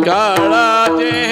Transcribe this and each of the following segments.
काळाचे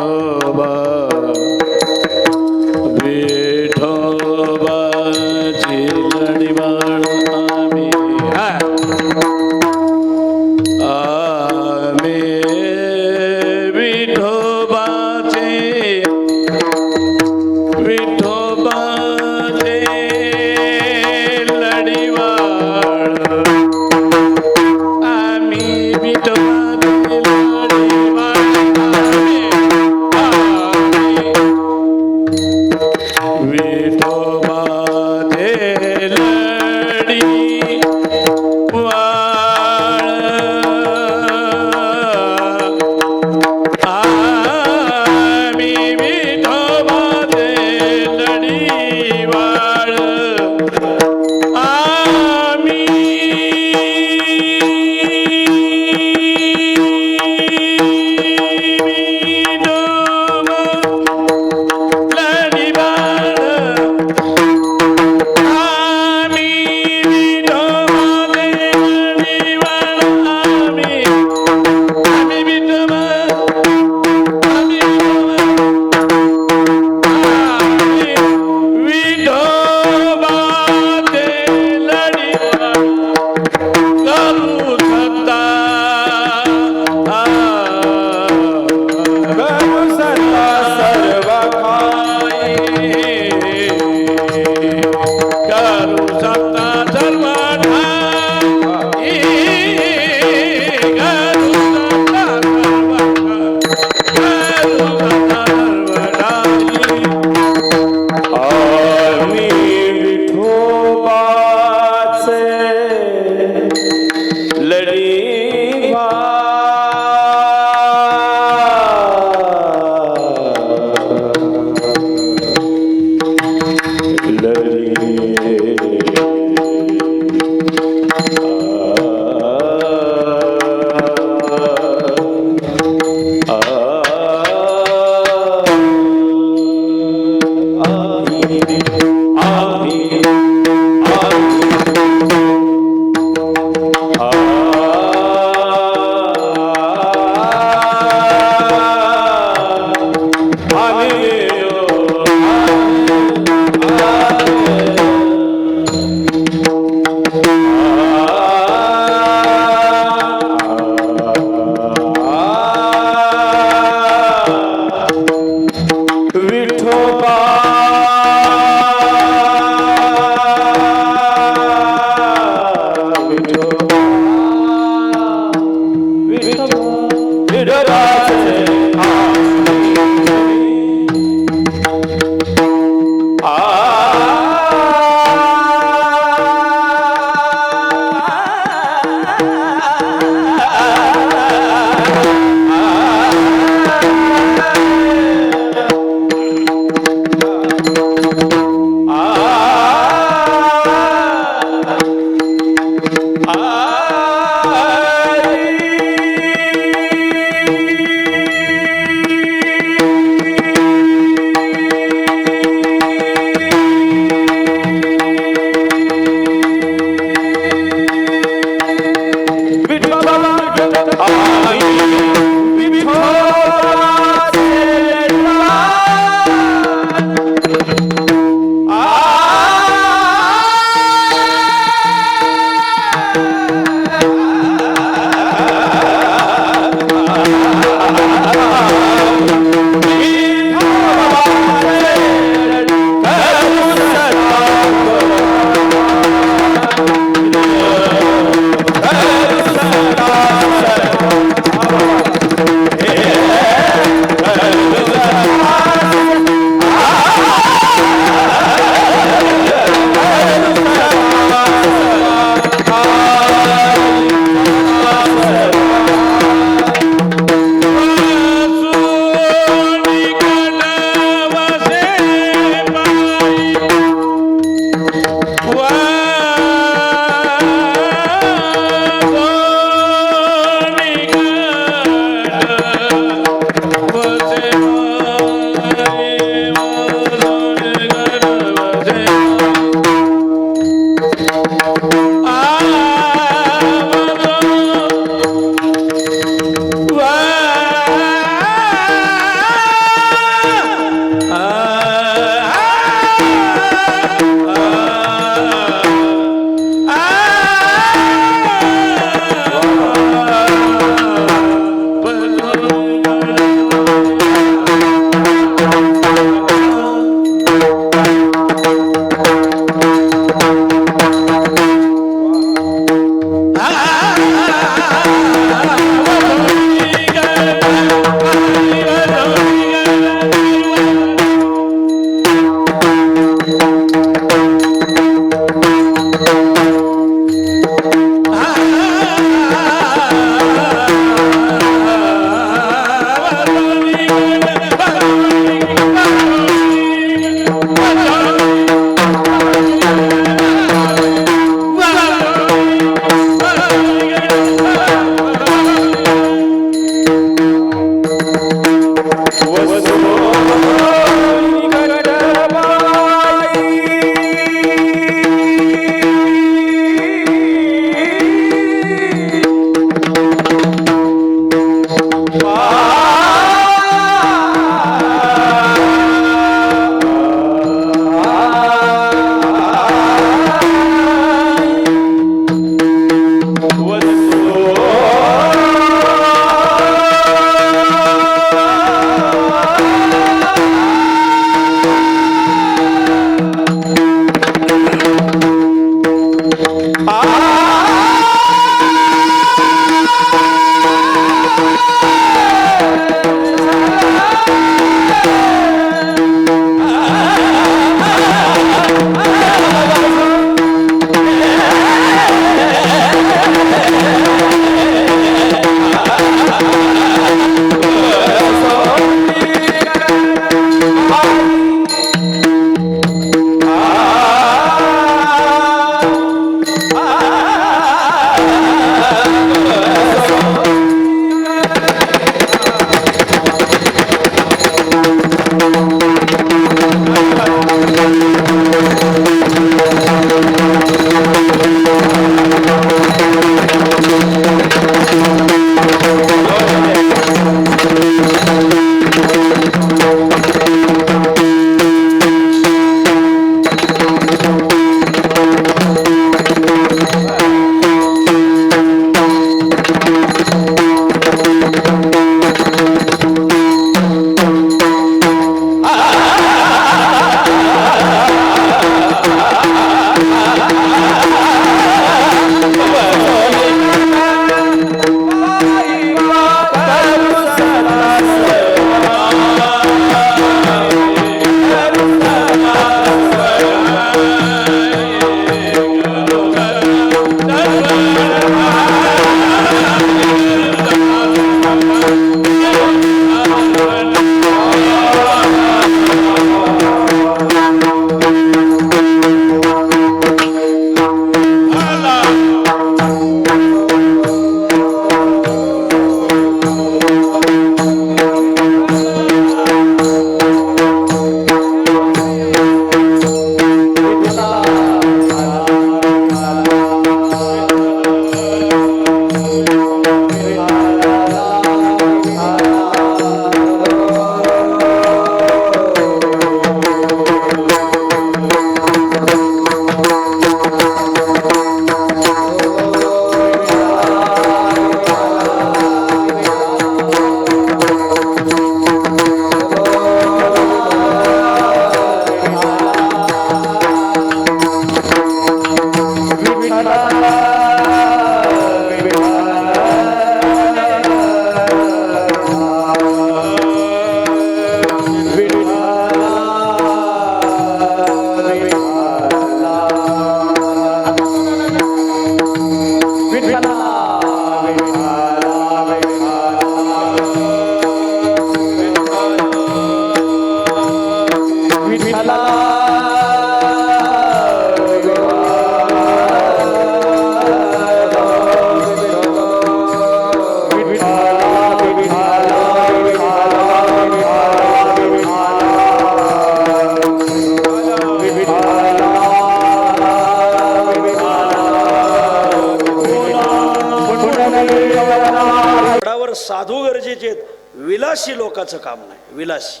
साधू गरजेचे आहेत, विलासी लोकांचं काम नाही. विलासी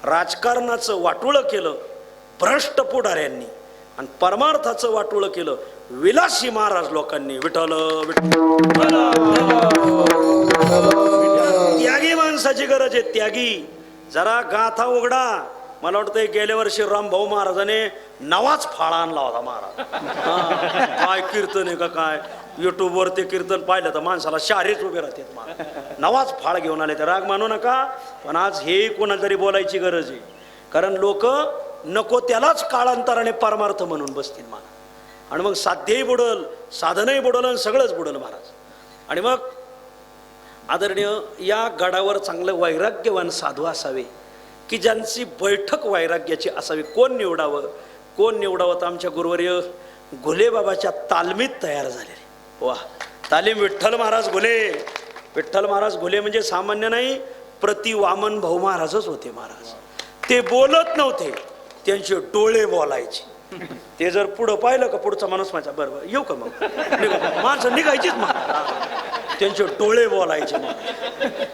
राजकारणाचं वाटोळं केलं भ्रष्ट पुढाऱ्यांनी आणि परमार्थाचं वाटोळं केलं विलासी महाराज लोकांनी. विठ्ठल त्यागी माणसाची गरज आहे, त्यागी. जरा गाथा उघडा. मला वाटतं गेल्या वर्षी रामभाऊ महाराजाने नवाच फाळा आणला होता महाराज. काय कीर्तन आहे का काय, युट्यूबवर ते कीर्तन पाहिलं तर माणसाला शारेच उभे राहतात. महाराज नवाच फाळ घेऊन आले. तर राग मानू नका, पण आज हे कोणाला तरी बोलायची गरज आहे. कारण लोक नको त्यालाच काळांतराने परमार्थ म्हणून बसतील महाराज. आणि मग साध्यही बुडल, साधनही बुडल आणि सगळंच बुडल महाराज. आणि मग आदरणीय या गडावर चांगलं वैराग्यवान साधू असावे की ज्यांची बैठक वैराग्याची असावी. कोण निवडावं, कोण निवडावं? तर आमच्या गुरुवर्य घुलेबाबाच्या तालमीत तयार झालेले. वा, तालीम विठ्ठल महाराज घुले. विठ्ठल महाराज घुले म्हणजे सामान्य नाही, प्रति वामन भाऊ महाराजच होते महाराज. ते बोलत नव्हते, त्यांचे डोळे बोलायचे. ते जर पुढं पाहिलं का पुढचा माणूस माझ्या बरोबर येऊ का मग माणसं निघायचीच मग. त्यांचे डोळे बोलायचे.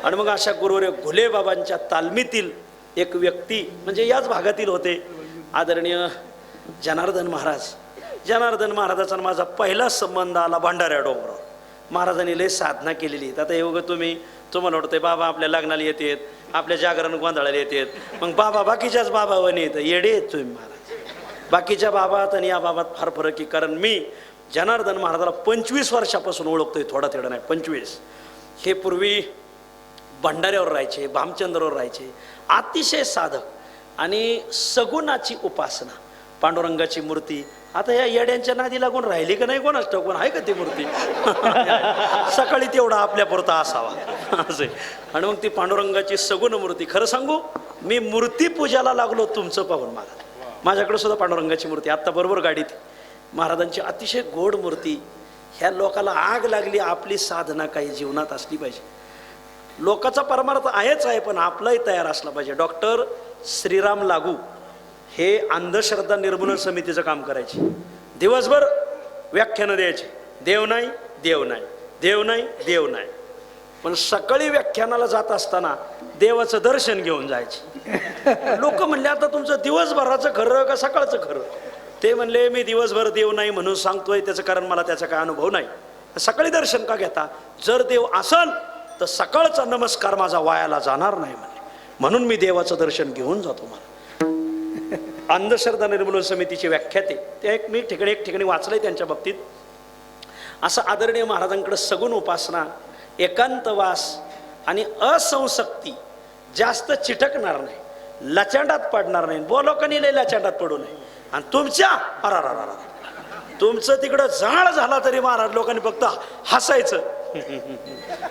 आणि मग अशा गुरुवर्य घुले बाबांच्या तालमीतील एक व्यक्ती म्हणजे याच भागातील होते आदरणीय जनार्दन महाराज. जनार्दन महाराजाचा माझा पहिला संबंध आला भंडाऱ्या डोंगरावर. महाराजांनी लय साधना केलेली. आता हे बघा तुम्हाला वाटतंय बाबा आपल्या लग्नाला येतात, आपल्या जागरण गोंधळाला येतात, मग बाबा बाकीच्याच बाबावणी येतं. येडे येत तुम्ही महाराज. बाकीच्या बाबात आणि या बाबात फार फरक आहे. कारण मी जनार्दन महाराजाला 25 वर्षापासून ओळखतोय. थोडा नाही 25. हे पूर्वी भंडाऱ्यावर राहायचे, भामचंद्रावर राहायचे, अतिशय साधक आणि सगुणाची उपासना. पांडुरंगाची मूर्ती आता या येड्यांच्या नादी लागून राहिली का नाही कोणाच ठाऊक, आहे का ती मूर्ती? सकाळी तेवढा आपल्यापुरता असावा असे. आणि मग ती पांडुरंगाची सगुण मूर्ती. खरं सांगू, मी मूर्ती पूजाला लागलो तुमचं पाहून महाराज. माझ्याकडे सुद्धा पांडुरंगाची मूर्ती आत्ता बरोबर गाडीत. महाराजांची अतिशय गोड मूर्ती. ह्या लोकाला आग लागली, आपली साधना काही जीवनात असली पाहिजे. लोकाचा परमार्थ आहेच आहे, पण आपलाही तयार असला पाहिजे. डॉक्टर श्रीराम लागू हे अंधश्रद्धा निर्मूलन समितीचं काम करायचे. दिवसभर व्याख्यानं द्यायचे. देव नाही, देव नाही, देव नाही, देव नाही. पण सकाळी व्याख्यानाला जात असताना देवाचं दर्शन घेऊन जायचे. लोक म्हणले आता तुमचं दिवसभराचं खरं का सकाळचं खरं? ते म्हणले मी दिवसभर देव नाही म्हणून सांगतोय, त्याचं कारण मला त्याचा काय अनुभव नाही. सकाळी दर्शन का घेता? जर देव असल तर सकाळचा नमस्कार माझा वायाला जाणार नाही म्हणले, म्हणून मी देवाचं दर्शन घेऊन जातो. मला अंधश्रद्धा निर्मूलन समितीचे व्याख्याते ते एक ठिकाणी वाचलंय त्यांच्या बाबतीत. असं आदरणीय महाराजांकडे सगुण उपासना, एकांतवास आणि असंसक्ती, जास्त चिटकणार नाही, लचांडात पडणार नाही. बोलो का नाही लचांडात पडू नये. आणि तुमच्या तुमचं तिकडं जाळ झाला तरी महाराज लोकांनी फक्त हसायचं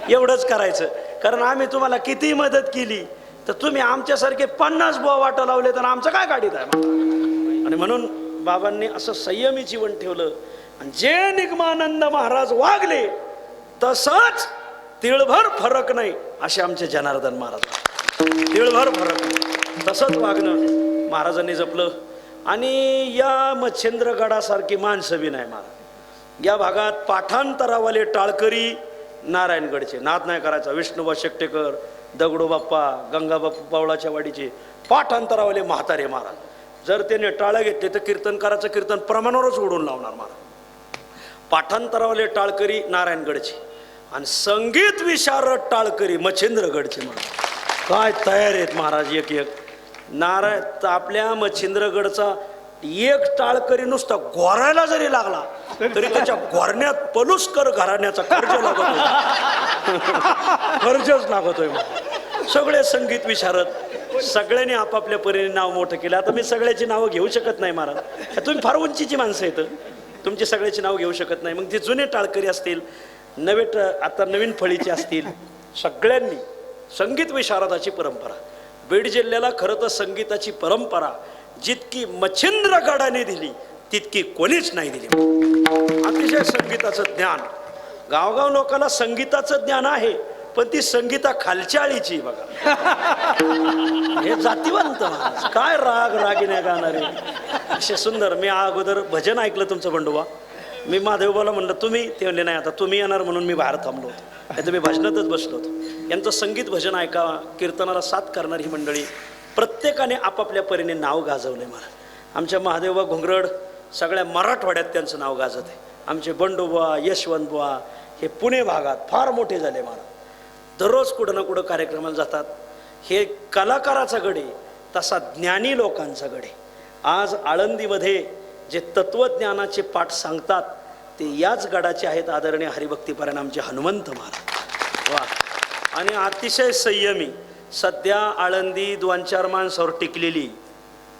एवढंच करायचं. कारण आम्ही तुम्हाला किती मदत केली तर तुम्ही आमच्यासारखे 50 बुवा वाटा लावले तर आमचं काय गाडीत आहे. आणि म्हणून बाबांनी असं संयमी जीवन ठेवलं. आणि जे निगमानंद महाराज वागले तसंच तिळभर फरक नाही असे आमचे जनार्दन महाराज. तिळभर फरक नाही, तसंच वागणं महाराजांनी जपलं. आणि या मच्छिंद्रगडासारखी माणसं बी नाही महाराज. या भागात पाठांतरावाले टाळकरी नारायणगडचे, नाद नाही करायचा, विष्णुबा शेट्टेकर, दगडू बाप्पा, गंगा बाप्पा पावळाच्या वाडीचे पाठांतरावाले म्हातारे महाराज. जर त्याने टाळं घेतले तर कीर्तनकाराचं कीर्तन प्रमाणावरच उडून लावणार महाराज. पाठांतरावाले टाळकरी नारायणगडचे आणि संगीत विशारद टाळकरी मच्छिंद्रगडचे महाराज. काय तयार आहेत महाराज. एक एक आपल्या मच्छिंद्रगडचा एक टाळकरी नुसता गोरायला जरी लागला तरी त्याच्या गोरण्यात पलुसकर घराण्याचा खर्च लागत होता. खर्चच लागतोय. सगळे संगीत विशारद सगळ्यांनी आपापल्या परीने नाव मोठं केलं. आता मी सगळ्याची नावं घेऊ शकत नाही महाराज, तुम्ही फार उंचीची माणसं आहेत, तुमची सगळ्याची नाव घेऊ शकत नाही. मग ते जुने टाळकरी असतील, आता नवीन फळीचे असतील, सगळ्यांनी संगीत विशारदाची परंपरा. बीड जिल्ह्याला खरं तर संगीताची परंपरा जितकी मच्छिंद्रगडाने दिली तितकी कोणीच नाही दिली. अतिशय संगीताचं ज्ञान, गावगाव लोकांना संगीताचं ज्ञान आहे, पण ती संगीता खालच्या आळीची बघा. हे जातीवंत माणूस, काय राग रागिने गाणारे असे सुंदर. मी अगोदर भजन ऐकलं तुमचं बंडोबा, मी महादेवबाला म्हणलं तुम्ही, ते म्हणले नाही आता तुम्ही येणार म्हणून मी बाहेर थांबलो होतो, नाही तर मी भजनातच बसलो होतो. यांचं संगीत भजन ऐका, कीर्तनाला साथ करणारी ही मंडळी प्रत्येकाने आपापल्या परीने नाव गाजवले. मला आमच्या महादेवबा घुंगरड सगळ्या मराठवाड्यात त्यांचं नाव गाजत आहे. आमचे बंडोबा, यशवंतबुवा हे पुणे भागात फार मोठे झाले. मला दररोज कुठं ना कुठं कार्यक्रमाला जातात. हे कलाकाराचा गड आहे, तसा ज्ञानी लोकांचा गड आहे. आज आळंदीमध्ये जे तत्वज्ञानाचे पाठ सांगतात ते याच गडाचे आहेत, आदरणीय हरिभक्तीपरायण आमचे हनुमंत महाराज. वा. आणि अतिशय संयमी. सध्या आळंदी 2-4 माणसावर टिकलेली,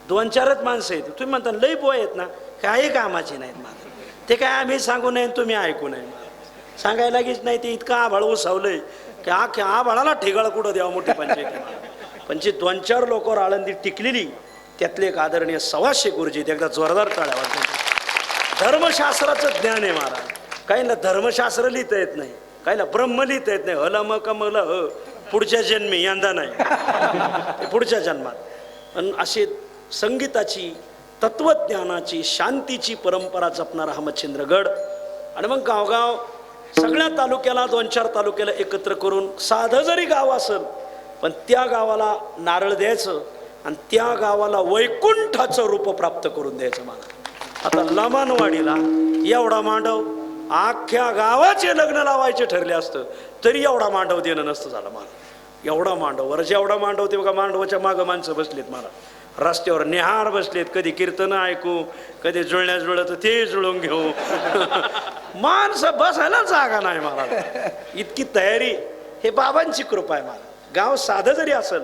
2-4च माणसं आहेत. तुम्ही म्हणता लई बोय आहेत ना, काही कामाची नाहीत माझं, ते काय आम्ही सांगू नये तुम्ही ऐकू नये, सांगायला लागेच नाही. ते इतकं आभाळ उसवलंय की अख्ख्या आभाळाला ठिकाळ कुठं द्यावं मोठी पंचायत. पण जी 2-4 लोकांवर आळंदी टिकलेली त्यातले एक आदरणीय सवाशे गुरुजी, एकदा जोरदार टाळ्या वाजवतात. धर्मशास्त्राचं ज्ञान आहे महाराज. काहींना धर्मशास्त्र लिहिता येत नाही, काहींना ब्रह्म लिहिता येत नाही. हलम कमल ह पुढच्या जन्मी, यंदा नाही पुढच्या जन्मात. पण असे संगीताची, तत्वज्ञानाची, शांतीची परंपरा जपणारा हा मच्छिंद्रगड. आणि मग गावगाव सगळ्या तालुक्याला, 2-4 तालुक्याला एकत्र करून साधं जरी गाव असेल पण त्या गावाला नारळ द्यायचं आणि त्या गावाला वैकुंठाचं रूप प्राप्त करून द्यायचं. मला आता लमानवाडीला एवढा मांडव, अख्ख्या गावाचे लग्न लावायचे ठरले असतं तरी एवढा मांडव देणं नसतं झालं. मला एवढा मांडव, वरच एवढा मांडव, ते बघा मांडवाच्या मागं माणसं बसलेत. मला रस्त्यावर निहार बसलेत, कधी कीर्तन ऐकू, कधी जुळण्या जुळत ते जुळून घेऊ. माणसं बसायला जागा नाही मला. इतकी तयारी, हे बाबांची कृपा आहे. मला गाव साधं जरी असेल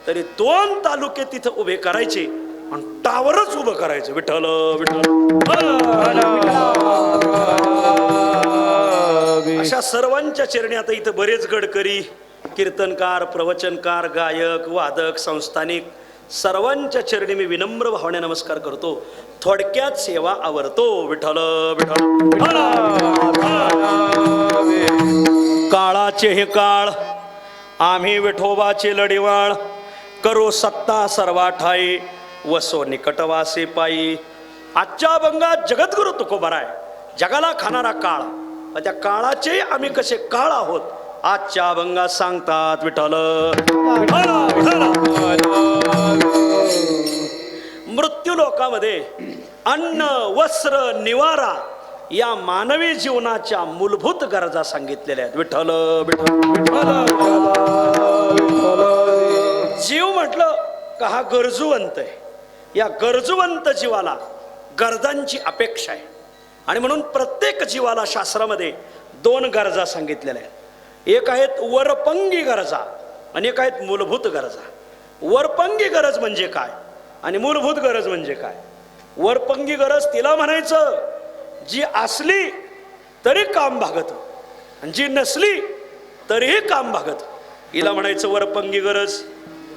तरी 2 तालुके तिथं उभे करायचे आणि टावरच उभं करायचं. विठ्ठल विठ्ठल. अशा सर्वांच्या चरणी आता इथं बरेच गडकरी, कीर्तनकार, प्रवचनकार, गायक, वादक, संस्थानिक सर्वांच्या चरणी मी विनम्र भावने नमस्कार करतो. थोडक्यात सेवा आवरतो. विठ्ठल विठ्ठल. काळाचे हे काळ, आम्ही विठोबाचे लढीवाळ, करो सत्ता सर्वा ठाई, वसो निकटवासे पायी. आजच्या अभंगात जगद्गुरु तुकोबाराय, जगाला खाणारा काळ, त्या काळाचे आम्ही कसे काळ आहोत आजच्या अभंगात सांगतात. विठ्ठल. मृत्यू लोकामध्ये अन्न, वस्त्र, निवारा या मानवी जीवनाच्या मूलभूत गरजा सांगितलेल्या आहेत. विठ्ठल विठ्ठल. जीव म्हटलं का हा गरजूवंत आहे. या गरजूवंत जीवाला गरजांची अपेक्षा आहे आणि म्हणून प्रत्येक जीवाला शास्त्रामध्ये 2 गरजा सांगितलेल्या आहेत. एक आहेत वरपंगी गरजा आणि एक आहेत मूलभूत गरजा. वरपंगी गरज म्हणजे काय आणि मूलभूत गरज म्हणजे काय? वरपंगी गरज तिला म्हणायचं जी असली तरी काम भागत आणि जी नसली तरीही काम भागत, हिला म्हणायचं वरपंगी गरज.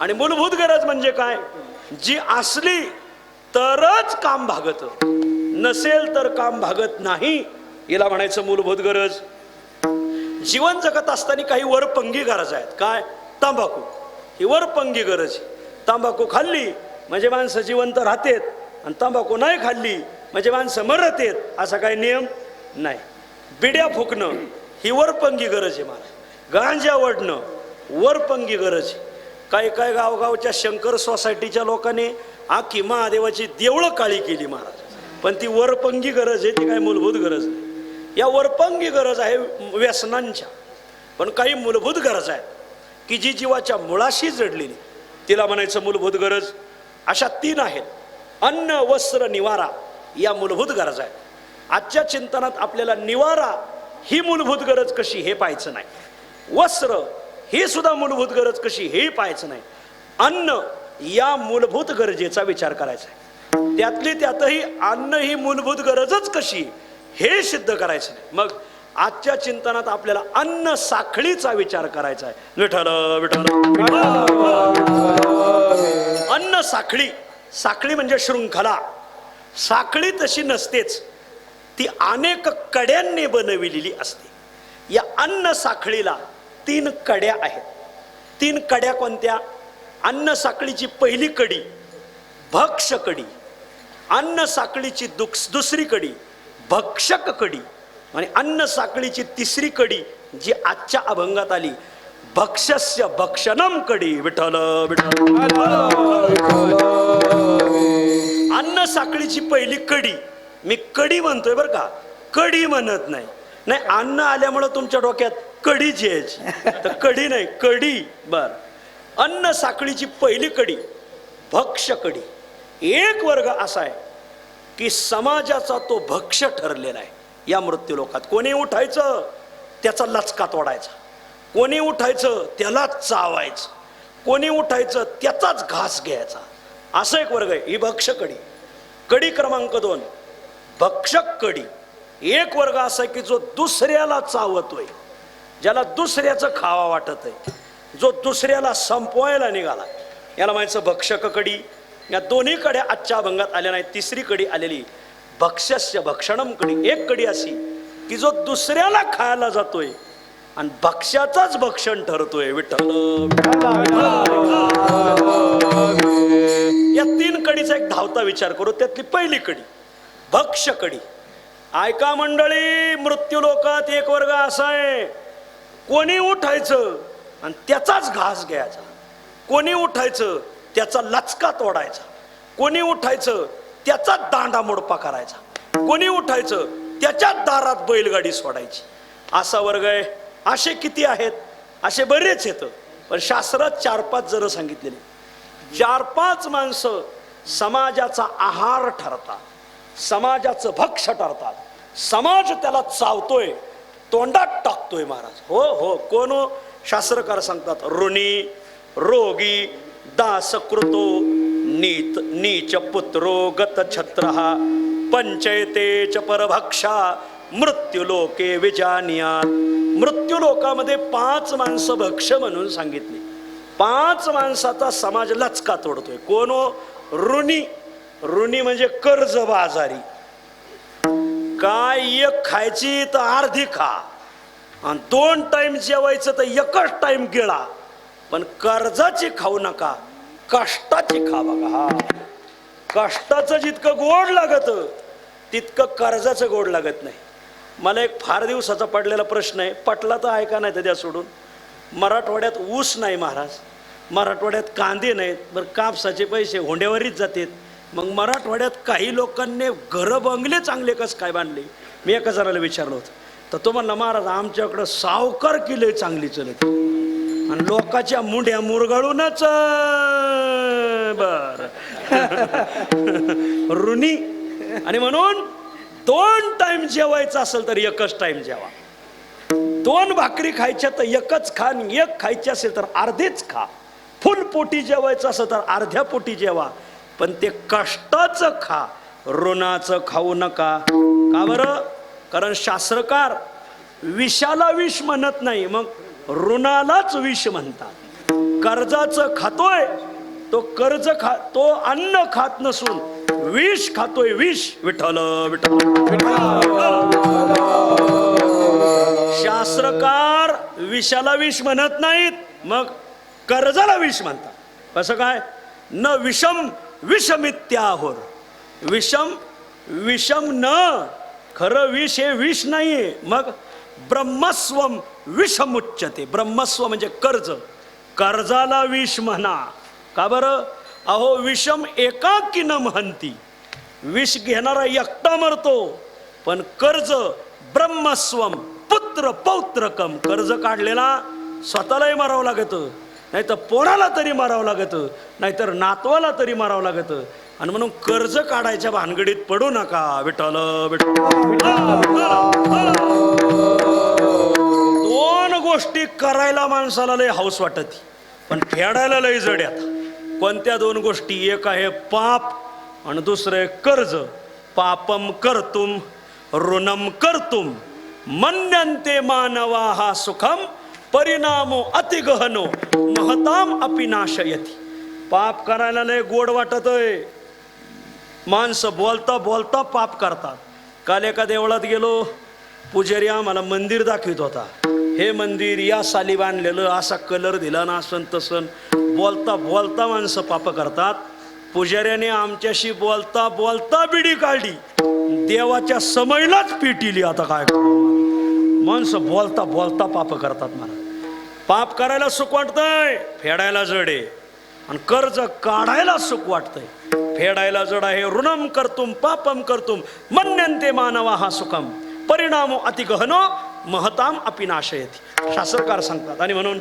आणि मूलभूत गरज म्हणजे काय? जी असली तरच काम भागत, नसेल तर काम भागत नाही, हिला म्हणायचं मूलभूत गरज. जीवन जगत असताना काही वरपंगी गरज आहेत. काय? तंबाखू ही वरपंगी गरज. तंबाखू खाल्ली म्हणजे माणसं जिवंत राहतेत आणि तंबाखू नाही खाल्ली म्हणजे माणसं मरत आहेत, असा काही नियम नाही. बिड्या फुकणं ही वरपंगी गरज आहे. मला गांजा ओढणं वरपंगी गरज आहे. काही काही गावगावच्या शंकर सोसायटीच्या लोकांनी आखी महादेवाची देवळं काळी केली महाराज, पण ती वरपंगी गरज आहे, ती काय मूलभूत गरज नाही. या वरपंगी गरज आहे व्यसनांच्या, पण काही मूलभूत गरज आहेत की जी जीवाच्या मुळाशी जडलेली, तिला म्हणायचं मूलभूत गरज. अशा 3 आहेत. अन्न वस्त्र निवारा या मूलभूत गरजा आहेत. आजच्या चिंतनात आपल्याला निवारा ही मूलभूत गरज कशी हे पाहायचं नाही, वस्त्र ही सुद्धा मूलभूत गरज कशी हे पाहायचं नाही, अन्न या मूलभूत गरजेचा विचार करायचा आहे. त्यातली त्यातही अन्न ही मूलभूत गरजच कशी हे सिद्ध करायचं नाही. मग आजच्या चिंतनात आपल्याला अन्न साखळीचा विचार करायचा आहे. विठ्ठल विठ्ठल. अन्न साखळी, साखळी म्हणजे शृंखला. साखळी तशी नसतेच, ती अनेक कड्यांनी बनविलेली असते. या अन्न साखळीला 3 कड्या आहेत. 3 कड्या कोणत्या? अन्न साखळीची पहिली कडी भक्ष कडी, अन्न साखळीची दुसरी कडी भक्षक कडी, आणि अन्न साखळीची तिसरी कडी जी आजच्या अभंगात आली भक्षस्य भक्षणम कडी. विठ्ठल विठ्ठल. अन्न साखळीची पहिली कडी, मी कडी म्हणतोय बरं का, कडी म्हणत नाही. नाही, अन्न आल्यामुळं तुमच्या डोक्यात कडी यायची, तर कडी नाही, कडी. बर, अन्न साखळीची पहिली कडी भक्ष कडी. एक वर्ग असा आहे की समाजाचा तो भक्ष ठरलेला आहे. या मृत्यू लोकात कोणी उठायचं त्याचा लचका तोडायचा, कोणी उठायचं त्यालाच चावायचं, कोणी उठायचं त्याचाच घास घ्यायचा, असं एक वर्ग आहे. ही भक्ष कडी. कडी क्रमांक 2 भक्षक कडी. एक वर्ग असा आहे की जो दुसऱ्याला चावतोय, ज्याला दुसऱ्याचं खावा वाटत आहे, जो दुसऱ्याला संपवायला निघाला, याला म्हणायचं भक्षक कडी. या दोन्ही कड्या आजच्या अभंगात आल्या नाही. तिसरी कडी आलेली भक्षस्य भक्षणम कडी. एक कडी अशी की जो दुसऱ्याला खायला जातोय आणि भक्ष्याचाच भक्षण ठरतोय. विठ्ठल. या 3 कडीचा एक धावता विचार करू. त्यातली पहिली कडी भक्ष कडी. ऐका मंडळी, मृत्यू लोकात एक वर्ग असा आहे, कोणी उठायचं आणि त्याचाच घास घ्यायचा, कोणी उठायचं त्याचा लचका तोडायचा, कोणी उठायचं त्याचा दांडा मोडपा करायचा, कोणी उठायचं त्याच्या दारात बैलगाडी सोडायची, असा वर्ग आहे. असे किती आहेत? असे बरेच येतं, पण शास्त्रात 4-5 जण सांगितलेले. 4-5 माणसं समाजाचा आहार ठरतात, समाजाचं भक्ष ठरतात. समाज त्याला चावतोय, तोंडात टाकतोय महाराज. हो हो, कोण हो? शास्त्रकार सांगतात ऋणी, रोगी, दासकृतो, नीत नीच पुत्रो गत छत्रहा पंचयतेच परभक्षा मृत्यूलोके विजानियात. मृत्यूलोकामध्ये 5 माणसं भक्ष म्हणून सांगितली. 5 माणसाचा समाज लचका तोडतोय. कोण हो? ऋणी. ऋणी म्हणजे कर्ज बाजारी. काय एक खायची तर अर्धी खा, आणि 2 टाइम जेवायचं तर एकच टाइम गिळा, पण कर्जाची खाऊ नका, कष्टाची खा. बघा, हा कष्टाचं जितकं गोड लागत तितकं कर्जाचं गोड लागत नाही. मला एक फार दिवसाचा पडलेला प्रश्न आहे, पटला तर ऐका, नाही तर द्या सोडून. मराठवाड्यात ऊस नाही महाराज, मराठवाड्यात कांदे नाहीत, बरं कापसाचे पैसे होंड्यावरच जातात. मग मराठवाड्यात काही लोकांनी घरं बंगले चांगले कस काय बांधले. मी एका जणाला विचारलं होतं, तर तो म्हणला महाराज आमच्याकडं सावकार किल्ले चांगली चलत आणि लोकांच्या मुंड्या मुरगाळूनच. बर ऋणी. आणि म्हणून 2 टाइम जेवायचं असेल तर एकच टाइम जेवा, 2 भाकरी खायच्या तर एकच खा, 1 खायची असेल तर अर्धीच खा. फुल पोटी जेवायचं असेल तर अर्ध्या पोटी जेवा, पण ते कष्टाचं खा, ऋणाचं खाऊ नका. का बरं? कारण शास्त्रकार विषाला विष म्हणत नाही, मग ऋणालाच विष म्हणतात. कर्जाचं खातोय तो कर्ज तो अन्न खात नसून विष खातोय, विष. विठ्ठल विठ्ठल. शास्त्रकार विषाला विष म्हणत नाहीत, मग कर्जाला विष म्हणतात. कसं काय? न विषम विषमित्याहोर. विषम विषम न, खरं विष हे विष नाहीये. मग ब्रह्मस्वम विषमुच्यते. ब्रह्मस्व म्हणजे कर्ज, कर्जाला विष म्हणा. का बरं? अहो विषम एकाकी न महंती. विष घेणारा एकटा मरतो, पण कर्ज ब्रह्मस्वम पुत्र पौत्रकम. कर्ज काढलेला स्वतःलाही मारावं लागतं, नाहीतर पोराला तरी मारावं लागतं, नाहीतर नातवाला तरी मारावं लागतं. आणि म्हणून कर्ज काढायच्या भानगडीत पडू नका. विठ्ठल विठ्ठल. दोन गोष्टी करायला माणसाला लय हौस वाटत, पण फेडायला लय जड आता. कोणत्या दोन गोष्टी? एक आहे पाप आणि दुसरं आहे कर्ज. पापम कर्तुम ऋणम कर्तुम मन्यन्ते मानवाः सुखम परिणामो अतिगहनो महताम अपि नाशयति. पाप करायला लय गोड वाटत आहे. माणसं बोलता बोलता पाप करतात. काल एका देवळात गेलो, पुजारी आम्हाला मंदिर दाखवित होता. हे मंदिर या साली बांधलेलं, असा कलर दिला ना, असं तसं. बोलता बोलता माणसं पाप करतात. पुजाऱ्याने आमच्याशी बोलता बोलता बिडी काढली, देवाच्या समयलाच पिटिली. आता काय माणसं बोलता बोलता पाप करतात. मला पाप करायला सुख वाटतंय, फेडायला जड आहे. आणि कर्ज काढायला सुख वाटतंय, फेडायला जड आहे. ऋणम कर्तुम पापम कर्तुम मन्यन्ते मानवाः सुखम परिणामो अतिगहनो महताम अपि नाशयति. शास्त्रकार सांगतात. आणि म्हणून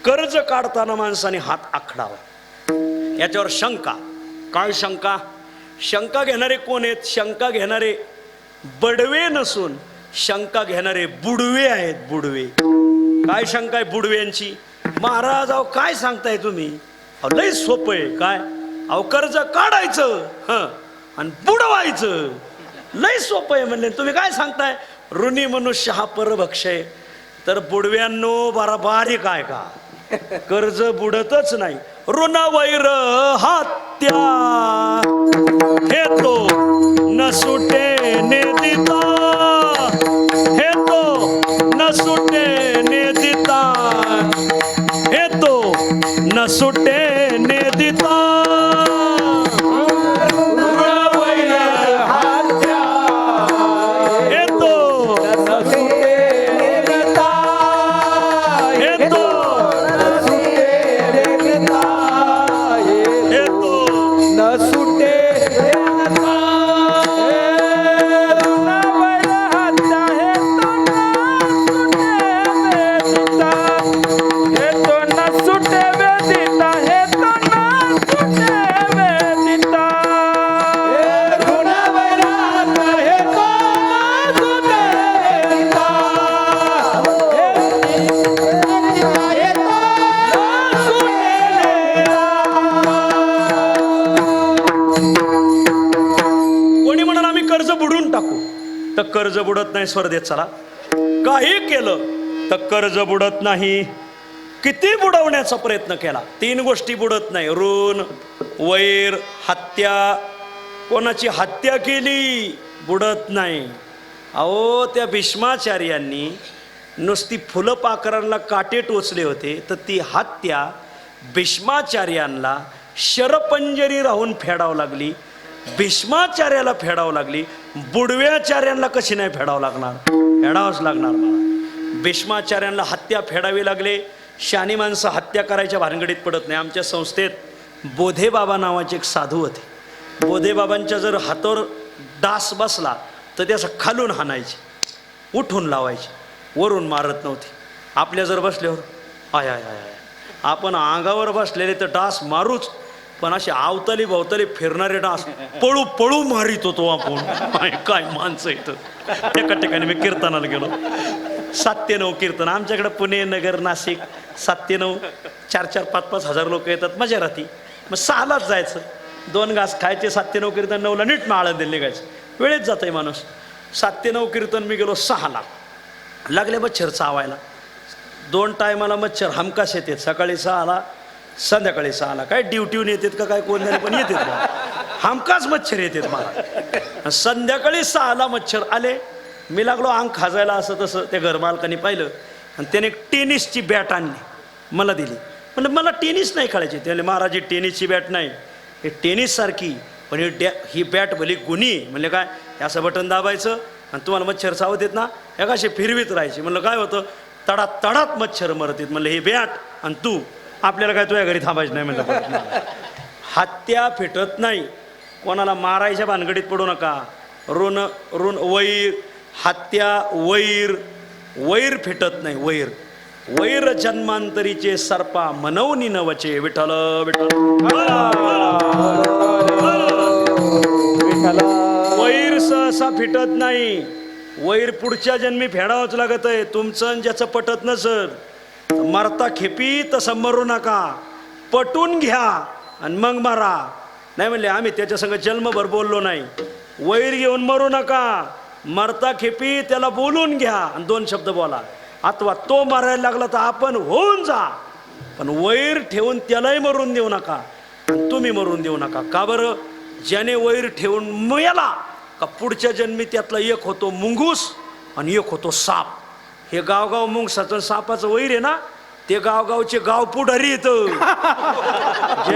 कर्ज काढताना माणसाने हात आखडावा. याच्यावर शंका. काय शंका? शंका घेणारे कोण आहेत? शंका घेणारे बडवे नसून शंका घेणारे बुडवे आहेत. बुडवे. काय शंका आहे बुडव्यांची? महाराज अहो काय सांगताय तुम्ही? अहो लय सोपं आहे. काय? अहो कर्ज काढायचं आणि बुडवायचं, लय सोपं आहे म्हणले. तुम्ही काय सांगताय? ऋणी मनुष्य हा परभक्षय. तर बुडव्यांनो बरा बारीक आहे का? कर्ज बुडतच नाही. ऋण वैर हत्या हे तो न सुटे ने दिता, हे तो न सुटे ने दिता, हे तो न सुटे ने दिता. कर्ज बुडत नाही. स्वर्धेत चला. काही केलं तर कर्ज बुडत नाही. किती बुडवण्याचा प्रयत्न केला, तीन गोष्टी बुडत नाही. ऋण, वैर, हत्या. कोणाची हत्या केली बुडत नाही. अहो त्या भीष्माचार्यांनी नुसती फुलपाखरांना काटे टोचले होते, तर ती हत्या भीष्माचार्यांना शरपंजरी राहून फेडावं लागली. भीष्माचार्याला फेडावं लागली. बुडव्याचार्यांना कशी नाही फेडावं लागणार? फेडावंच लागणार मला. भीष्माचार्यांना हत्या फेडावी लागले. शानी माणसं हत्या करायच्या भानगडीत पडत नाही. आमच्या संस्थेत बोधे बाबा नावाचे एक साधू होते. बोधे बाबांच्या जर हातावर डास बसला तर ते असं खालून हाणायचे, उठून लावायचे, वरून मारत नव्हते. आपल्या जर बसल्यावर आय आय आय आय, आपण अंगावर बसलेले तर डास मारूच, पण असे आवताली भोवताली फिरणारे डास पळू पळू मारित होतो आपण. काय माणसं इथं. एका ठिकाणी मी कीर्तनाला गेलो. 7 ते 9 कीर्तन. आमच्याकडे पुणे, नगर, नाशिक 7 ते 9 4-4, 5-5 हजार लोक येतात. मजा राहती. मग 6लाच जायचं, 2 घास खायचे. 7 ते 9 कीर्तन. 9ला नीट माळं दिले निघायचं. वेळेत जात आहे माणूस. 7 ते 9 कीर्तन मी गेलो. 6ला लागले मच्छर चावायला. 2 टायमाला मच्छर हमखास येतात. सकाळी 6ला, संध्याकाळी 6ला. काय ड्युटीहून येतात का काय कोण नाही, पण येतात. हमखास मच्छर येतात मला. संध्याकाळी 6ला मच्छर आले. मी लागलो अंग खाजायला. असं तसं त्या घरमालकाने पाहिलं आणि त्याने एक टेनिसची बॅट आणली, मला दिली. म्हणजे मला टेनिस नाही खेळायची. त्याने महाराज ही टेनिसची बॅट नाही, हे टेनिससारखी, पण ही बॅट भली गुन्ही. म्हणले काय? असं बटन दाबायचं आणि तुम्हाला मच्छर चावत येत ना, एका अशी फिरवीत राहायची. म्हणलं काय होतं? तडात तडात मच्छर मरत येत. म्हणलं ही बॅट आणि तू, आपल्याला काय तुझ्या घरी थांबायचं नाही. म्हणलं हत्या फिटत नाही. कोणाला मारायच्या भानगडीत पडू नका. ऋण वैर, हत्या, वैर फिटत नाही. वैर जन्मांतरीचे सर्पा मनवनी न वचे. विठ्ठल विठ्ठल. वैर सहसा फिटत नाही, वैर पुढच्या जन्मी फेडावंच लागत आहे. तुमचं आणि ज्याचं पटत नसत मरता खेपी तसं मरू नका, पटून घ्या आणि मग मारा. नाही म्हणले आम्ही त्याच्या संग जन्मभर बोललो नाही. वैर घेऊन मरू नका, मरता खेपी त्याला बोलून घ्या आणि 2 शब्द बोला. अथवा तो मारायला लागला तर आपण होऊन जा, पण वैर ठेवून त्यालाही मरून देऊ नका आणि तुम्ही मरून देऊ नका. का बरं? ज्याने वैर ठेवून मेला का पुढच्या जन्मी त्यातला एक होतो मुंगूस आणि एक होतो साप. हे गावगाव मुंगसाचं सापाचं वैर आहे ना, ते गावगावचे गाव पुढारी येतं.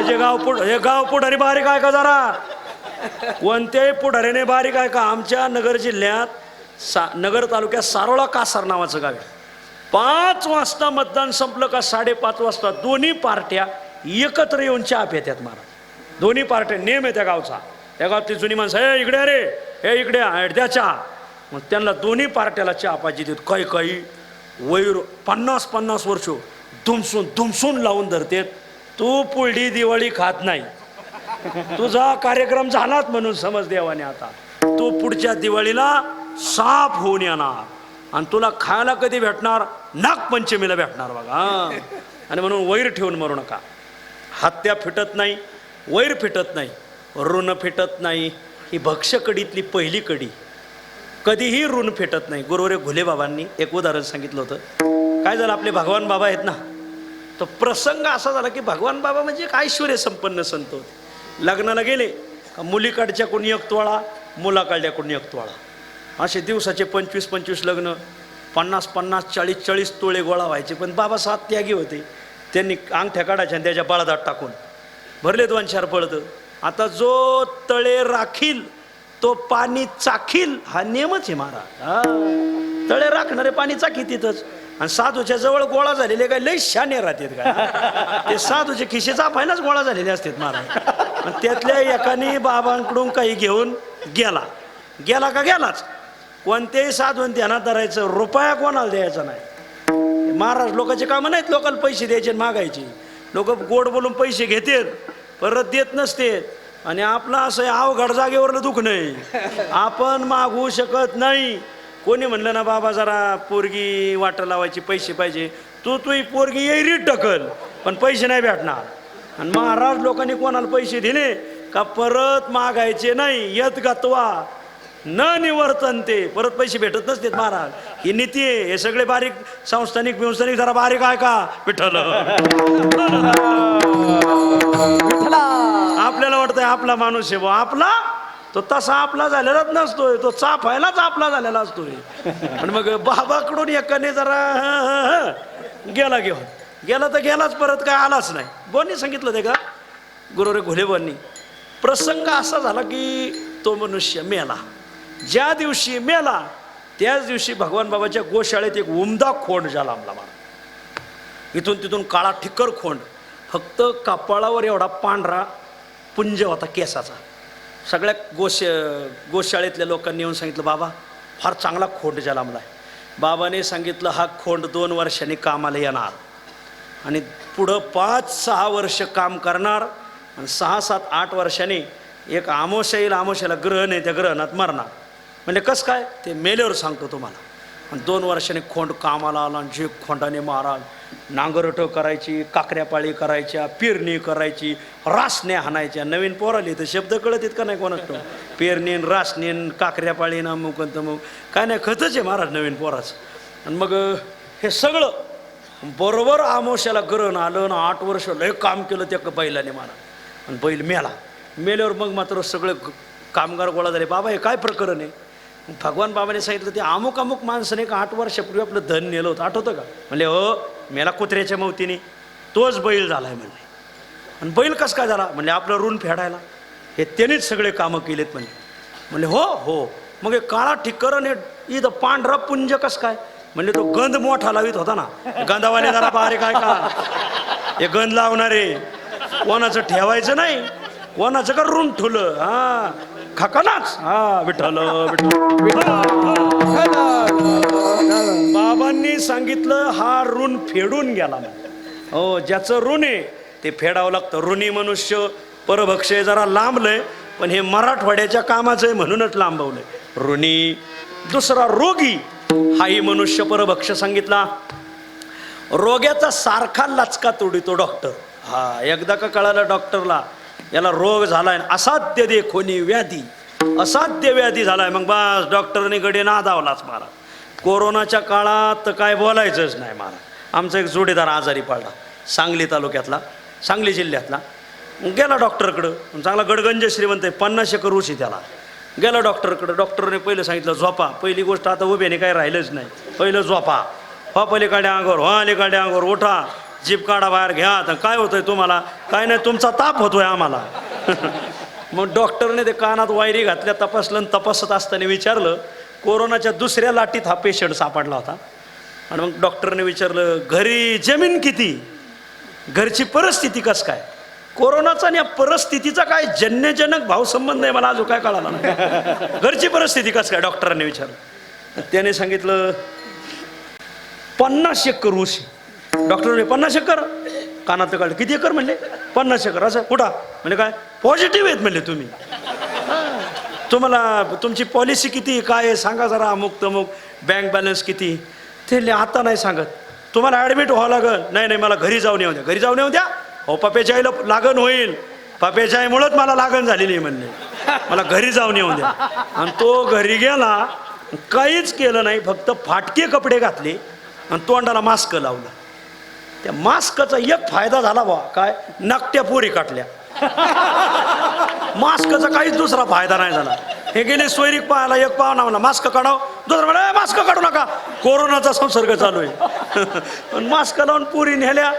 जे गाव पुढारी बारीक आहे का जरा, कोणत्याही पुढाऱ्याने बारीक आहे का. आमच्या नगर जिल्ह्यात नगर तालुक्यात सारोळा कासार नावाचं गाव आहे. 5 वाजता मतदान संपलं का 5:30 वाजता दोन्ही पार्ट्या एकत्र येऊन चहा पितात महाराज. दोन्ही पार्ट्या नेम आहे त्या गावचा. त्या गावातली जुनी माणसं हे इकडे अरे हे इकडे द्या चहा. मग त्यांना दोन्ही पार्ट्याला चहा पाहिजे देत. काही वैर 50-50 वर्ष धुमसून लावून धरतेत. तू पुढली दिवाळी खात नाही, तुझा कार्यक्रम झालाच म्हणून समज देवाने. आता तू पुढच्या दिवाळीला साफ होऊन येणार आणि तुला खायला कधी भेटणार? नागपंचमीला भेटणार बघा. आणि म्हणून वैर ठेवून मरू नका. हत्या फिटत नाही, वैर फिटत नाही, ऋण फिटत नाही. ही भक्ष्यकडीतली पहिली कडी. कधीही ऋण फिटत नाही. गुरुवारी घुले बाबांनी एक उदाहरण सांगितलं होतं. काय झालं, आपले भगवान बाबा आहेत ना, तो प्रसंग असा झाला की भगवान बाबा म्हणजे एक ऐश्वर्य संपन्न संत होते. लग्नाला गेले का मुलीकडच्या कोणी 1 तोळा, मुलाकडल्या कोणी 1 तोळा, असे दिवसाचे 25-25 लग्न, 50-50, 40-40 तोळे गोळा व्हायचे. पण बाबा 7 त्यागी होते. त्यांनी अंगठ्या काढायच्या आणि त्याच्या बळदात टाकून भरले 2-4 पळद. आता जो तळे राखील तो पाणी चाखील, हा नियमच आहे महाराज. तळे राखणारे पाणी चाकी तिथंच. आणि साधूच्या जवळ गोळा झालेले काय लई शाने राहतात का, ते साधूचे खिशे चापायलाच गोळा झालेले असतात महाराज. त्यातल्या एकाने बाबांकडून काही घेऊन गेला का गेलाच. कोणत्याही साधून ध्यानात धरायचं, रुपया कोणाला द्यायचा नाही. महाराज लोकांचे कामं नाहीत लोकांना पैसे द्यायचे मागायचे. लोक गोड बोलून पैसे घेतात, परत देत नसते. आणि आपलं असं अवघड जागेवरलं दुःख नाही, आपण मागू शकत नाही. कोणी म्हणलं ना बाबा जरा पोरगी वाटा लावायची पैसे पाहिजे, तू पोरगी येरी टकल पण पैसे नाही भेटणार. आणि महाराज लोकांनी कोणाला पैसे दिले का परत मागायचे नाही. यत गत्वा न निवर्तन, ते परत पैसे भेटत नसतात महाराज. ही नीती आहे. हे सगळे बारीक संस्थानिक जरा बारीक आहे का विठ्ठल. आपल्याला वाटतंय आपला माणूस आहे, आपला तो तसा आपला झालेलाच नसतोय, तो चाफायलाच आपला झालेला असतोय. आणि मग बाबाकडून एकाने जरा गेला तर गेलाच, परत काय आलाच नाही. बोनी सांगितलं ते का गुरुवारी घुलेबांनी. प्रसंग असा झाला की तो मनुष्य मेला. ज्या दिवशी मेला त्याच दिवशी भगवान बाबाच्या गोशाळेत एक उमदा खोंड झाला आमला मला. इथून तिथून काळा ठिक्कर खोंड, फक्त कपाळावर एवढा पांढरा पुंज होता केसाचा. सगळ्या गोशाळेतल्या लोकांनी येऊन सांगितलं बाबा फार चांगला खोंड झाला आमला. बाबाने सांगितलं हा खोंड 2 वर्षांनी कामाला येणार आणि पुढं 5-6 वर्ष काम करणार आणि 6-7-8 वर्षांनी एक आमोशा येईल, आमोशाला ग्रहण आहे, त्या ग्रहणात मरणार. म्हणजे कसं काय ते मेल्यावर सांगतो तुम्हाला. आणि 2 वर्षांनी खोंड कामाला आला आणि जे खोंडाने महाराज नांगरटं करायची, काकऱ्यापाळी करायच्या, पेरणी करायची, रासण्या हाणायच्या. नवीन पोराली तर शब्द कळत आहेत का नाही कोणाच. पेरणीन रासणीन काकऱ्यापाळीन अमुक तमुक काय नाही, खतच आहे महाराज नवीन पोराचं. आणि मग हे सगळं बरोबर आमोशाला ग्रहण आलं ना. 8 वर्ष लय काम केलं त्या बैलाने महाराज. आणि बैल मेल्यावर मग मात्र सगळे कामगार गोळा झाले. बाबा हे काय प्रकरण आहे. भगवान बाबाने सांगितलं ते अमुक माणसाने का 8 वर्षापूर्वी आपलं धन नेलं होतं, आठवतं का. म्हणले हो मेला कुत्र्याच्या मवतीने, तोच बैल झालाय म्हणले. आणि बैल कसं काय झाला म्हणले आपलं ऋण फेडायला, हे त्यानेच सगळे कामं केलेत म्हणले हो. मग हे काळा ठिक्कर इथं पांढरा पुंज कसं काय म्हणले तो गंध मोठा लावित होता ना. गंधावाने जरा बारीक आहे का, हे गंध लावणारे कोणाचं ठेवायचं नाही, कोणाचं का ऋण ठुलं. हा खकनाच हा विठ्ठल बाबांनी सांगितलं हा ऋण फेडून गेला. हो ज्याचं ऋण आहे ते फेडावं लागतं. ऋणी मनुष्य परभक्ष जरा लांबलंय पण हे मराठवाड्याच्या कामाचं आहे म्हणूनच लांबवलंय ऋणी. दुसरा रोगी, हाही मनुष्य परभक्ष सांगितला. रोग्याचा सारखा लचका तोडितो डॉक्टर. हा एकदा का कळालं डॉक्टरला याला रोग झालाय, असाध्य देखोनी व्याधी, असाध्य व्याधी झालाय, मग बस डॉक्टरने गडी नादावलाच मारा. कोरोनाच्या काळात तर काय बोलायचंच नाही मारा. आमचा एक जोडीदार आजारी पडला, सांगली तालुक्यातला, सांगली जिल्ह्यातला. गेला डॉक्टरकडं, चांगला गडगंज श्रीमंत आहे, 50 एकर ऊस आहे त्याला. गेला डॉक्टरकडं, डॉक्टरने पहिलं सांगितलं झोपा. पहिली गोष्ट आता उभ्याने काही राहिलंच नाही, पहिलं झोपा. हो पलीकडे अंगावर, हो अलीकडे अंगावर, उठा, जीप काढा बाहेर घ्या. तर काय होतंय तुम्हाला? काय नाही, तुमचा ताप होतोय आम्हाला. मग डॉक्टरने ते कानात वायरी घातल्या, तपासलं. तपासत असताना विचारलं, कोरोनाच्या दुसऱ्या लाटीत हा पेशंट सापडला होता. आणि मग डॉक्टरने विचारलं, घरी जमीन किती, घरची परिस्थिती कसं काय? कोरोनाचा आणि या परिस्थितीचा काय जन्यजनक भावसंबंध आहे मला अजून काय कळाला नाही. घरची परिस्थिती कसं काय डॉक्टरांनी विचारलं. त्याने सांगितलं 50 एकर ऊस. डॉक्टरने 50 एकर, कानात काढलं, किती एकर म्हणले? 50 एकर. असं कुठं म्हणजे काय? पॉझिटिव्ह आहेत म्हणले तुम्ही. तुम्हाला तुमची पॉलिसी किती काय आहे सांगा जरा, अमुक तमुक, बँक बॅलन्स किती? ते आता नाही सांगत. तुम्हाला ॲडमिट व्हावं लागेल. नाही नाही, मला घरी जाऊन येऊ द्या. घरी जाऊन येऊ द्या. हो पप्याच्या आईला लागण होईल, पप्याच्या आईमुळंच मला लागण झालेली म्हणले, मला घरी जाऊन येऊ द्या. आणि तो घरी गेला, काहीच केलं नाही, फक्त फाटके कपडे घातले आणि तोंडाला मास्क लावलं. त्या मास्कचा एक फायदा झाला बा, काय? नकट्या पोरी काटल्या. मास्कचा काहीच दुसरा फायदा नाही झाला. हे गेले सोयरीक पाहायला, एक पाहुणा म्हणला मास्क काढाव, दुसरं म्हणा मास्क काढू नका, कोरोनाचा संसर्ग चालू आहे. पण मास्क लावून पोरी नेल्या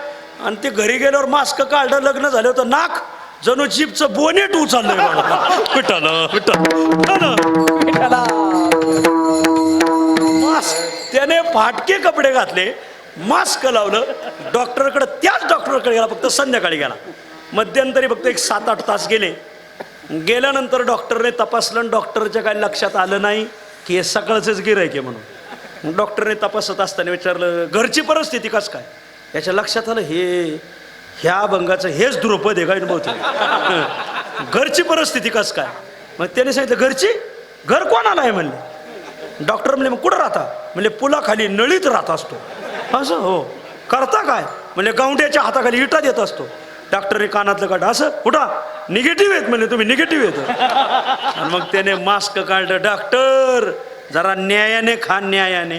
आणि ते घरी गेल्यावर मास्क काढलं, लग्न झालं होतं, नाक जणू जीपचं बोनेट उचललंय. मास्क, त्याने फाटके कपडे घातले, मास्क लावलं, डॉक्टरकडे, त्याच डॉक्टरकडे गेला, फक्त संध्याकाळी गेला. मध्यंतरी फक्त एक 7-8 तास गेले. गेल्यानंतर डॉक्टरने तपासलं, डॉक्टरच्या काय लक्षात आलं नाही की हे सकाळचंच गिऱ्हाईक आहे म्हणून. डॉक्टरने तपासत असताना विचारलं, घरची परिस्थिती कसं काय? याच्या लक्षात आलं ह्या भंगाचं हेच द्रुपद आहे काय बहुतेक. घरची परिस्थिती कसं काय? मग त्याने सांगितलं, घर कोणाला आहे म्हणले. डॉक्टर म्हणले, मग कुठं राहता? म्हणजे पुलाखाली नळीत राहत असतो. असं? हो. करता काय? म्हणजे गावंड्याच्या हाताखाली इटा देत असतो. डॉक्टरने कानातलं काढ. असं? कुठं? निगेटिव्ह आहेत म्हणजे तुम्ही, निगेटिव्ह आहेत. आणि मग त्याने मास्क काढलं. डॉक्टर जरा न्यायाने खा, न्यायाने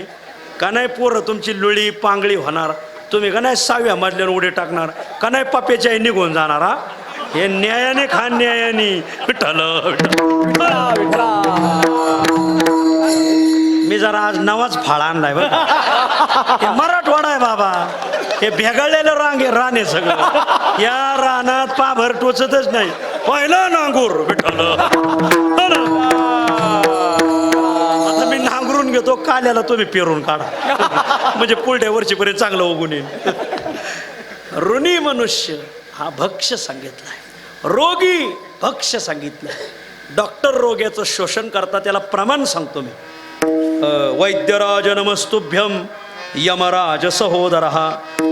का नाही, पोरं तुमची लुळी पांगळी होणार, तुम्ही का नाही 6व्या मजल्यावर उडी टाकणार, का नाही पप्याच्या आई निघून जाणार. हा, हे न्यायाने खा, न्यायाने. मी जरा आज नवाच फाळ आणलाय बरं. हे मराठवाडा आहे बाबा, हे भेगाळलेलं रान आहे सगळं. या रानात पाभर टोचतच नाही. पहिलं नांगूर विठ्ठल. आता मी नांगरून घेतो, काल्याला तुम्ही पेरून काढा, म्हणजे पुढल्या वर्षीपर्यंत चांगलं उगून येईल. ऋणी मनुष्य हा भक्ष्य सांगितलाय, रोगी भक्ष्य सांगितलंय. डॉक्टर रोग्याचं शोषण करता, त्याला प्रमाण सांगतो मी. वैद्यराज नमस्तुभ्यं यमराज सहोदर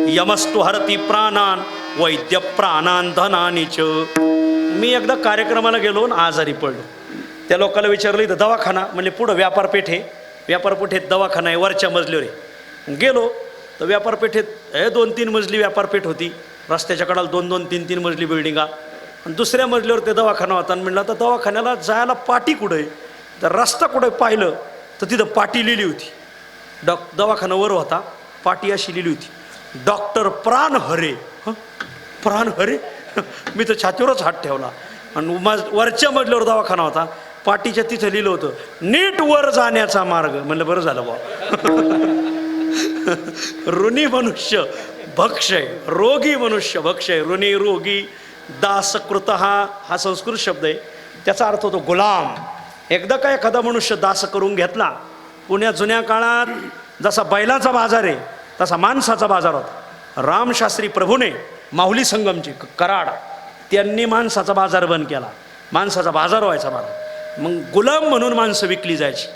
यमस्तु हरती प्राणान वैद्य प्राणान धनानी च. मी एकदा कार्यक्रमाला गेलो आणि आजारी पडलो. त्या लोकांना विचारलं, इथं दवाखाना? म्हणजे पुढं व्यापारपेठ आहे, व्यापारपेठेत दवाखाना आहे, वरच्या मजलीवर आहे. गेलो तर व्यापारपेठेत 2-3 मजली व्यापारपेठ होती, रस्त्याच्या कडाला 2-2, 3-3 मजली बिल्डिंगा, आणि दुसऱ्या मजलीवर ते दवाखाना होता. आणि म्हणलं, तर दवाखान्याला जायला पाटी कुठं आहे? तर रस्ता कुठं पाहिलं तर तिथं पाटी लिहिली होती. दवाखाना वर होता, पाटी अशी लिहिली होती, डॉक्टर प्राण हरे. प्राण हरे. मी तर छातीवरच हात ठेवला. आणि वरच्या मजल्यावर दवाखाना होता, पाटीच्या तिथं लिहिलं होतं, नीट वर जाण्याचा मार्ग. म्हणलं बरं झालं बा. ऋणी मनुष्य भक्षय, रोगी मनुष्य भक्षय. ऋणी, रोगी, दासकृत हा संस्कृत शब्द आहे, त्याचा अर्थ होतो गुलाम. एकदा का एखादा मनुष्य दास करून घेतला. पुण्या जुन्या काळात जसा बैलाचा बाजार आहे तसा माणसाचा बाजार होता. रामशास्त्री प्रभूने माहुली संगमची कराड, त्यांनी माणसाचा बाजार बंद केला. माणसाचा बाजार व्हायचा बाजार. मग गुलाम म्हणून माणसं विकली जायची.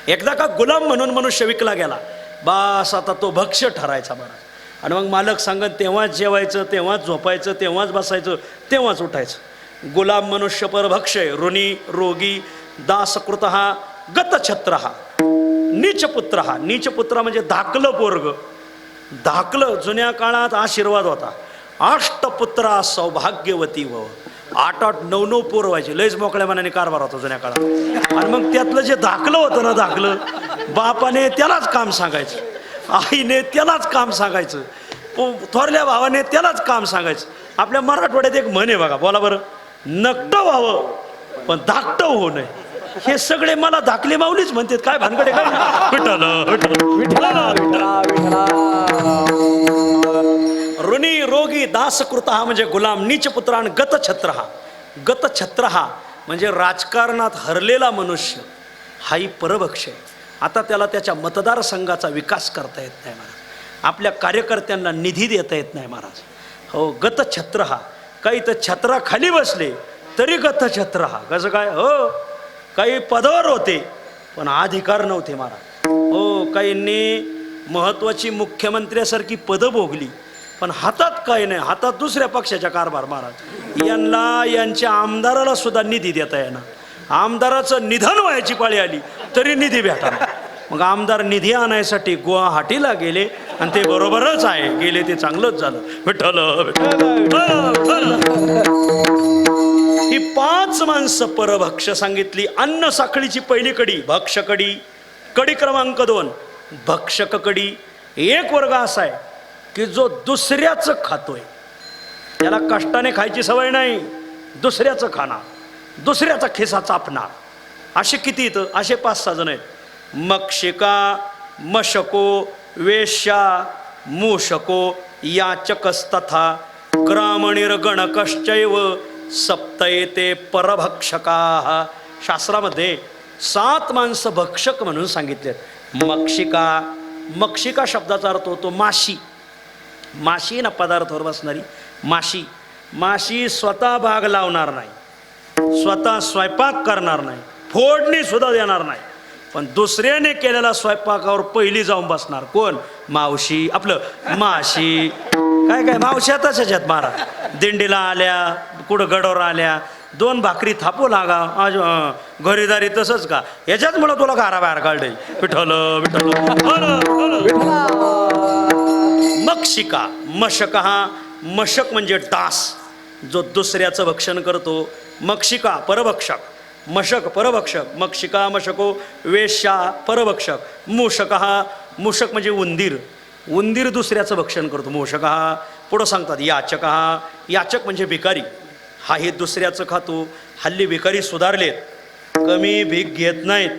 एकदा का गुलाम म्हणून मनुष्य विकला गेला, बास आता तो भक्ष्य ठरायचा बरा. आणि मग मालक सांगत तेव्हाच जेवायचं, तेव्हाच झोपायचं, तेव्हाच बसायचं, तेव्हाच उठायचं. गुलाम मनुष्य परभक्षय ऋणी रोगी दासकृत गतछत्र नीचपुत्र नीचपुत्र म्हणजे धाकलं पोरग. धाकलं जुन्या काळात आशीर्वाद होता. अष्टपुत्रा सौभाग्यवती व 8-8-9 पोर व्हायचे. लयच मोकळ्या मनाने कारभार होता जुन्या काळात. आणि मग त्यातलं जे धाकलं होतं ना, धाकलं बापाने त्यालाच काम सांगायचं, आईने त्यालाच काम सांगायचं, थोरल्या भावाने त्यालाच काम सांगायचं. आपल्या मराठवाड्यात एक म्हण आहे बघा, बोला बरं. नकटं व्हावं पण धाकटं होऊ नये. हे सगळे मला धाकले माऊलीच म्हणतात. काय भानगडे काय ऋणी रोगी दासकृत म्हणजे गुलाम नीचपुत्र आणि गतछत्र गतछत्र म्हणजे राजकारणात हरलेला मनुष्य. हाही परभक्ष आहे. आता त्याला त्याच्या मतदारसंघाचा विकास करता येत नाही महाराज. आपल्या कार्यकर्त्यांना निधी देता येत नाही महाराज. हो, गतछत्र काही तर छत्राखाली बसले तरी गतछत्र कसं काय. हो, काही पदावर होते पण अधिकार नव्हते महाराज. हो, काहींनी महत्वाची मुख्यमंत्र्यासारखी पदं भोगली पण हातात काय नाही, हातात दुसऱ्या पक्षाच्या कारभार महाराज. यांना यांच्या आमदाराला सुद्धा निधी देता येणार. आमदाराचं निधन व्हायची पाळी आली तरी निधी भेटणार. मग आमदार निधी आणायसाठी गुवाहाटीला गेले आणि ते बरोबरच आहे, गेले ते चांगलंच झालं. विठ्ठल ही 5 माणसं परभक्ष सांगितली. अन्न साखळीची पहिली कडी भक्षकडी. कडी क्रमांक 2 भक्षक कडी. एक वर्ग असा आहे की जो दुसऱ्याचं खातोय, त्याला कष्टाने खायची सवय नाही, दुसऱ्याचं खाणार, दुसऱ्याचा खिसा चापणार. असे किती इथं? असे 5-6 जण आहेत. मक्षिका मशको वेश्या मूषको याचकस्तथा ग्रामनिर्गणकश्चैव सप्तयेते परभक्षका. शास्त्रामध्ये 7 माणसं भक्षक म्हणून सांगितलेत. मक्षिका, मक्षिका शब्दाचा अर्थ होतो माशी. माशी ना पदार्थावर बसणारी माशी. माशी स्वतः भाग लावणार नाही, स्वतः स्वयंपाक करणार नाही, फोडणी सुद्धा देणार नाही, पण दुसऱ्याने केलेला स्वयंपाकावर पहिली जाऊन बसणार. कोण? मावशी. आपलं माशी. काय काय मावशी आताच ह्याच्यात मारा. दिंडीला आल्या, कुठं गडवर आल्या, 2 भाकरी थापू लागा. आज घरीदारी तसंच का? याच्याच मला तुला घराबाहेर काढले. विठ्ठल विठ्ठल. मक्षिका मशक मशक म्हणजे डास, जो दुसऱ्याचं भक्षण करतो. मक्षिका परभक्षक, मशक परभक्षक. मक्षिका मशको वेश्या परभक्षक. मूषक मूषक म्हणजे उंदीर. उंदीर दुसऱ्याचं भक्षण करतो मूषक. पुढं सांगतात याचक. याचक म्हणजे भिकारी. हा हे दुसऱ्याचं खातो. हल्ली भिकारी सुधारलेत, कमी भीक घेत नाहीत.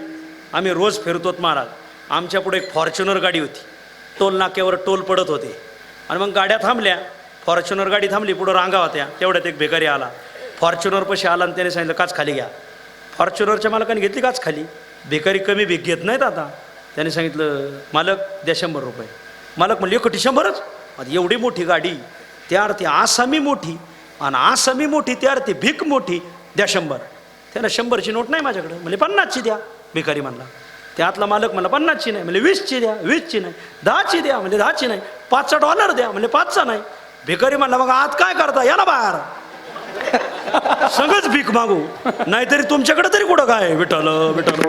आम्ही रोज फिरतोत महाराज. आमच्या पुढे एक फॉर्च्युनर गाडी होती. टोल नाक्यावर टोल पडत होते आणि मग गाड्या थांबल्या. फॉर्च्युनर गाडी थांबली, पुढं रांगा होत्या. तेवढ्यात एक भिकारी आला. फॉर्च्युनर पशी आला आणि त्याने सांगितलं काच खाली घ्या. फॉर्च्युनरच्या मालकाने घेतली काच खाली. भिकारी कमी भीक घेत नाहीत. आता त्याने सांगितलं मालक द्या 100 रुपये. मालक म्हणले 100च? आता एवढी मोठी गाडी, त्या अर्थी आसामी मोठी आणि आसामी मोठी, त्या अर्थी भीक मोठी, द्या 100. त्याला 100ची नोट नाही माझ्याकडे. म्हणजे 50ची द्या. भिकारी म्हणला. त्यातला मालक म्हणला 50ची नाही. म्हणजे 20ची द्या. 20ची नाही. 10ची द्या. म्हणजे 10ची नाही. $5 द्या. म्हणजे 5चा नाही. भिकारी म्हणला मग आज काय करता, या ना बाहेर, सगळंच भीक मागू, नाहीतरी तुमच्याकडे तरी कुठं काय. विठ्ठल विठ्ठल.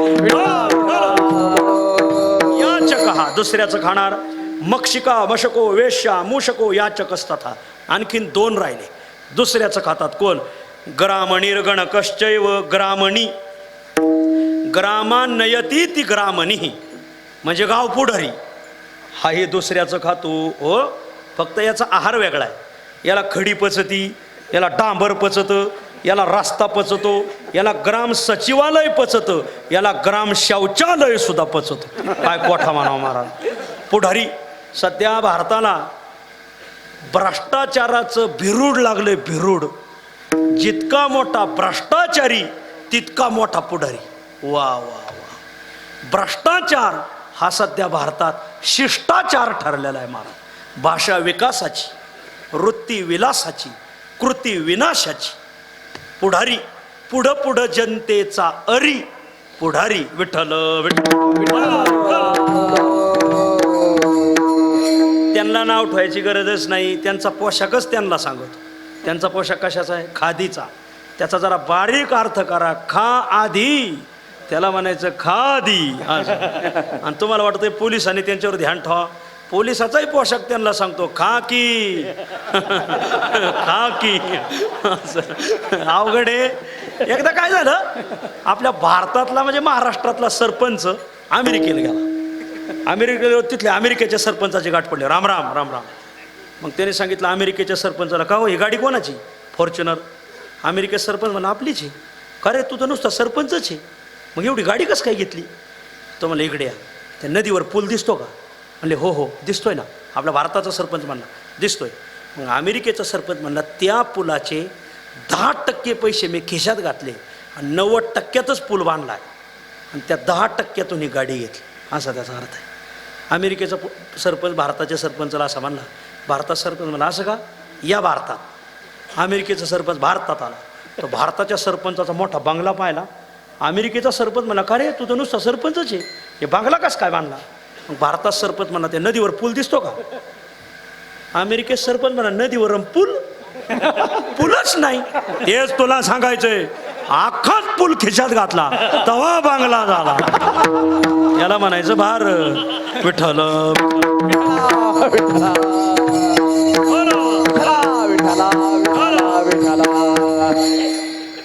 याचक दुसऱ्याचं खाणार. मक्षिका मशको वेश्या मूषको याचकस्तथा. आणखीन 2 राहिले दुसऱ्याचं खातात. कोण? ग्रामनिर्गणकश्चैव. ग्रामणी. ग्रामान्नयती ती ग्रामणी म्हणजे गाव पुढारी. हा हे दुसऱ्याचं खातो. हो, फक्त याचा आहार वेगळा आहे. याला खडी पचती, याला डांबर पचतं, याला रस्ता पचतो, याला ग्राम सचिवालय पचतं, याला ग्राम शौचालय सुद्धा पचतं. काय कोठा म्हणावं महाराज. पुढारी. सध्या भारताला भ्रष्टाचाराचं भिरूड लागलंय. भिरूड. जितका मोठा भ्रष्टाचारी तितका मोठा पुढारी. वा वा वा. भ्रष्टाचार हा सध्या भारतात शिष्टाचार ठरलेला आहे महाराज. भाषा विकासाची, वृत्ती विलासाची, कृती विनाशाची. पुढारी. पुढं पुढं जनतेचा अरी. पुढारी. विठ्ठल विठ्ठल. त्यांना नाव ठेवायची गरजच नाही. त्यांचा पोशाखच त्यांना सांगतो. त्यांचा पोशाख कशाचा आहे? खादीचा. त्याचा जरा बारीक अर्थ करा. खा आधी त्याला म्हणायचं खादी. आणि तुम्हाला वाटतंय पोलिसांनी त्यांच्यावर ध्यान ठेवा. पोलिसाचाही पोशाख त्यांना सांगतो खा की खा की. अवघड आहे. एकदा काय झालं, आपल्या भारतातला म्हणजे महाराष्ट्रातला सरपंच अमेरिकेला गेला. अमेरिकेला तिथल्या अमेरिकेच्या सरपंचाची गाठ पडली. राम राम राम राम. मग त्याने सांगितलं अमेरिकेच्या सरपंचाला, का हो ही गाडी कोणाची? फॉर्च्युनर. अमेरिकेत सरपंच म्हणा आपलीच आहे. का रे तू तर नुसता सरपंचच आहे, मग एवढी गाडी कसं काय घेतली? तो म्हणलं इकडे या, त्या नदीवर पूल दिसतो का? म्हणले हो हो दिसतोय ना. आपला भारताचा सरपंच म्हणला दिसतोय. मग अमेरिकेचा सरपंच म्हणला त्या पुलाचे 10% पैसे मी खिशात घातले आणि 90%च पूल बांधला आहे आणि त्या 10%तून ही गाडी घेतली, असा त्याचा अर्थ आहे. अमेरिकेचा सरपंच भारताच्या सरपंचाला असा म्हणला. भारतात सरपंच म्हणला असं का? या भारतात. अमेरिकेचा सरपंच भारतात आला. तर भारताच्या सरपंचाचा मोठा बंगला पाहिला. अमेरिकेचा सरपंच म्हणला का रे तू तर नुसता सरपंचच आहे, हे बंगला कसं काय बांधला? मग भारतात सरपंच म्हणला त्या नदीवर पूल दिसतो का? अमेरिकेत सरपंच म्हणा नदीवर पूल पूलच नाही. तेच तुला सांगायचंय, अख्खाच पूल खिशात घातला तवा बांगला झाला. याला म्हणायचं भार. विठ्ठल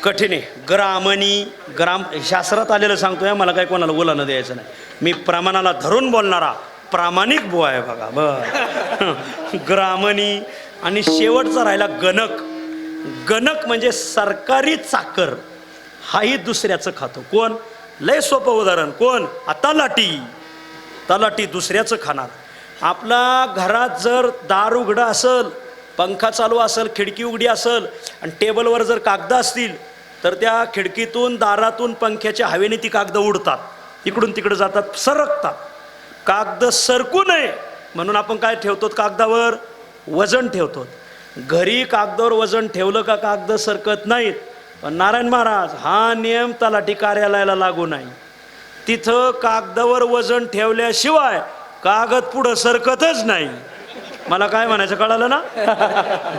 कठीण आहे. ग्राम शास्त्रात आलेलं सांगतोय, मला काय कोणाला बोलायला द्यायचं नाही. मी प्रमाणाला धरून बोलणारा प्रामाणिक बुवा आहे बघा. बर ग्रामणी. आणि शेवटचा राहिला गणक. गणक म्हणजे सरकारी चाकर. हाही दुसऱ्याचं खातो. कोण? लय सोपं उदाहरण. कोण? तलाठी. तलाठी दुसऱ्याचं खाणार. आपला घरात जर दार उघडं असेल, पंखा चालू असेल, खिडकी उघडी असेल आणि टेबलवर जर कागद असतील तर त्या खिडकीतून दारातून पंख्याच्या हवेने ती कागद उडतात, इकडून तिकडे जातात, सरकतात. कागद सरकू नये म्हणून आपण काय ठेवतो कागदावर? वजन ठेवतो. घरी कागदावर वजन ठेवलं का कागद सरकत नाहीत. पण नारायण महाराज हा नियम तलाठी कार्यालयाला लागू नाही. तिथं कागदावर वजन ठेवल्याशिवाय कागद पुढं सरकतच नाही. मला काय म्हणायचं कळालं ना?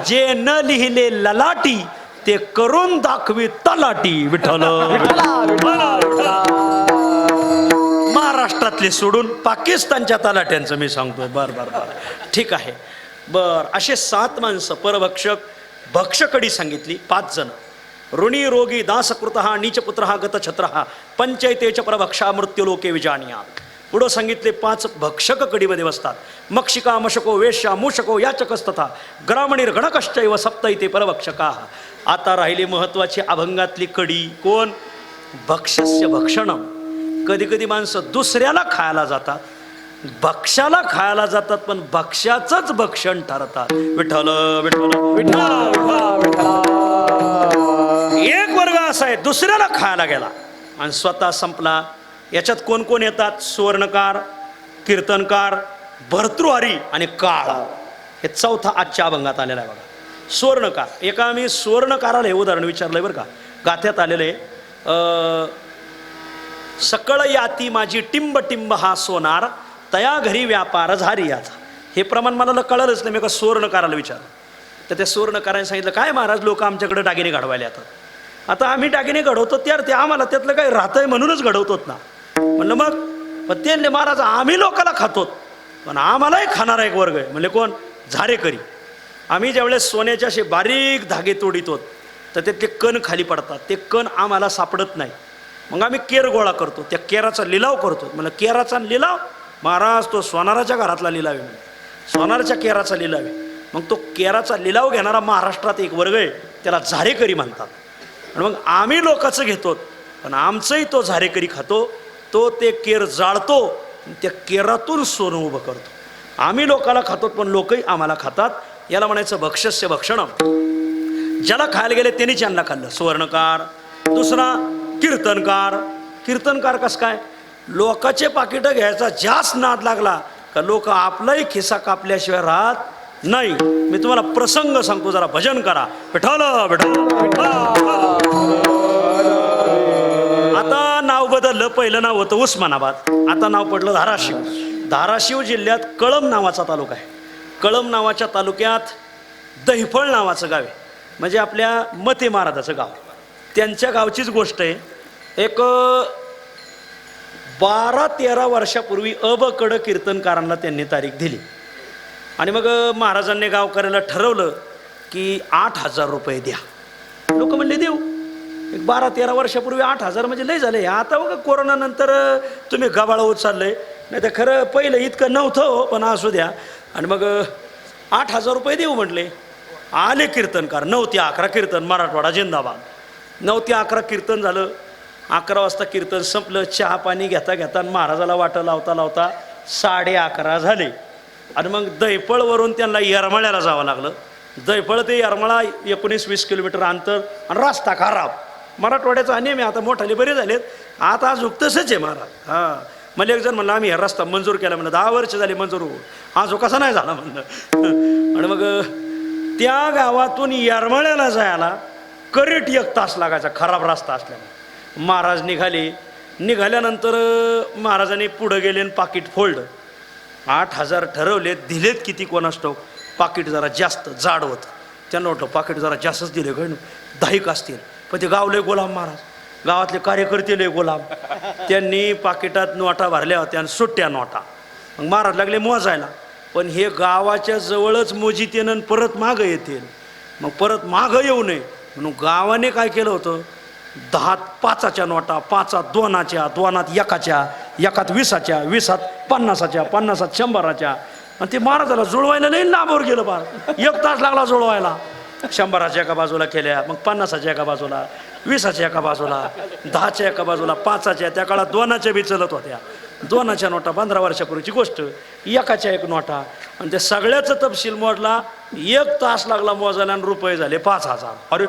जे न लिहिले ललाटी ते करून दाखवी तलाटी. विठ्ठल महाराष्ट्रातले सोडून पाकिस्तानच्या तलाट्यांचं मी सांगतोय. बर बर बर ठीक आहे. बर असे 7 माणसं परभक्षक. भक्षकडी सांगितली 5 जण. ऋणी रोगी दासकृत नीचपुत्र गतछत्र पंचैतेच परभक्षा मृत्यूलोके विजानिया. पुढं सांगितले 5 भक्षक कडीमध्ये बसतात. मक्षिका मशको वेश्या मूषको याचकस्तथा ग्रामणीर गणकश्चैव सप्तैते परभक्षका. आता राहिली महत्वाची अभंगातली कडी. कोण? भक्षस्य भक्षणम. कधी कधी माणसं दुसऱ्याला खायला जातात, भक्ष्याला खायला जातात, पण भक्ष्याचंच भक्षण ठरतात. विठ्ठल विठ्ठल विठ्ठल. एक वर्ग असा आहे दुसऱ्याला खायला गेला आणि स्वतः संपला. याच्यात कोण कोण येतात? सुवर्णकार, कीर्तनकार, भर्तृहरी आणि काळ. हे चौथा आजच्या अभंगात आलेला आहे बघा. सुवर्णकार. एका मी सुवर्णकाराला हे उदाहरण विचारलंय बरं का. गाथ्यात आलेले सकळ याती माझी टिंब टिंब हा सोनार तया घरी व्यापार झारी याचा. हे प्रमाण मला कळलंच नाही. मी एका सुवर्णकाराला विचारलं तर त्या सुवर्णकाराने सांगितलं काय महाराज लोक आमच्याकडे दागिने घडवायला येतात. आता आम्ही दागिने घडवतो त्यार ते आम्हाला त्यातलं काही राहतंय म्हणूनच घडवतोत ना. म्हणलं मग ते महाराज आम्ही लोकाला खातोत पण आम्हालाही खाणारा एक वर्ग आहे. म्हणले कोण? झारेकरी. आम्ही ज्यावेळेस सोन्याचे असे बारीक धागे तोडितो तर ते कण खाली पडतात. ते कण आम्हाला सापडत नाही. मग आम्ही केर गोळा करतो, त्या केराचा लिलाव करतो. म्हणलं केराचा लिलाव? महाराज तो सोनाराच्या घरातला लिलाव आहे. सोनाराच्या केराचा लिलाव आहे. मग तो केराचा लिलाव घेणारा महाराष्ट्रात एक वर्ग आहे, त्याला झारेकरी म्हणतात. आणि मग आम्ही लोकांचं घेतो पण आमचंही तो झारेकरी खातो. तो ते केर जाळतो, त्या केरातून सोनं उभं करतो. आम्ही लोकाला खातो पण लोकही आम्हाला खातात. याला म्हणायचं भक्षस्य भक्षणम. ज्याला खायला गेले त्यांनीच यांना खाल्लं. सुवर्णकार. दुसरा कीर्तनकार. कीर्तनकार कसं काय? लोकाचे पाकिटं घ्यायचा जास्त नाद लागला का लोक आपलाही खिसा कापल्याशिवाय राहत नाही. मी तुम्हाला प्रसंग सांगतो, जरा भजन करा. विठ्ठल विठ्ठल. आता नाव बदललं. पहिलं नाव होतं उस्मानाबाद, आता नाव पडलं धाराशिव. धाराशिव जिल्ह्यात कळंब नावाचा तालुका आहे. कळंब नावाच्या तालुक्यात दहिफळ नावाचं गाव आहे, म्हणजे आपल्या मते महाराजाचं गाव. त्यांच्या गावचीच गोष्ट आहे. एक 12-13 वर्षापूर्वी कडं कीर्तनकारांना त्यांनी तारीख दिली आणि मग महाराजांनी गावकऱ्याला ठरवलं की 8,000 रुपये द्या. लोक म्हणले देऊ. एक 12-13 वर्षापूर्वी 8,000 म्हणजे लय झाले. आता बघा कोरोनानंतर तुम्ही गबाळ होत चाललंय, नाही तर खरं पहिलं इतकं नव्हतं हो, पण असू द्या. आणि मग 8,000 रुपये देऊ म्हटले. आले कीर्तनकार. 9 ते 11 कीर्तन, मराठवाडा जिंदाबाद. 9 ते 11 कीर्तन झालं. 11 वाजता कीर्तन संपलं. चहा पाणी घेता घेता महाराजाला वाटं लावता लावता 11:30 झाले. आणि मग दैपळवरून त्यांना येरमाळ्याला जावं लागलं. दैपळ ते येरमाळा 19-20 किलोमीटर अंतर आणि रस्ता खराब. मराठवाड्याचा अनियम आहे. आता मोठाले बरे झालेत, आता आज तसंच आहे महाराज. हां, मला एक जण म्हणलं आम्ही हा रस्ता मंजूर केला म्हणलं. 10 वर्ष झाली मंजूर होऊन, आज कसा नाही झाला म्हणलं. आणि मग त्या गावातून येरमाळ्याला जायला करीट 1 तास लागायचा, खराब रस्ता असल्यामुळे. महाराज निघाल्यानंतर महाराजांनी पुढं गेले आणि पाकिट फोडलं. 8,000 ठरवले, दिलेत किती कोणास ठाऊक. पाकिट जरा जास्त जाड होतं. त्यांना वाटलं पाकिट जरा जास्तच दिले, काय 10 असतील. पण ते गाव लय गुलाम महाराज, गावातले कार्यकर्ते लय गुलाम. त्यांनी पाकिटात नोटा भरल्या होत्या आणि सुट्ट्या नोटा. मग महाराज लागले मोजायला, पण हे गावाच्या जवळच मोजितेन आणि परत मागं येतील. मग परत मागं येऊ नये म्हणून गावाने काय केलं होतं, 10 5च्या नोटा, 5 2च्या, 2 1च्या, 1 20च्या, 20 50च्या, 50 100च्या. आणि ते महाराजाला जुळवायला नाही लांबवर गेलं बार. 1 तास लागला जुळवायला. 100च्या एका बाजूला केल्या, मग 50च्या एका बाजूला, 20च्या एका बाजूला, 10च्या एका बाजूला, 5च्या. त्या काळात 2च्या बी चलत होत्या. 2च्या नोटा 15 वर्षापूर्वीची गोष्ट. 1च्या 1 नोटा. आणि त्या सगळ्याचा तपशील मोजला. 1 तास लागला मोजायला आणि रुपये झाले 5,000. अरे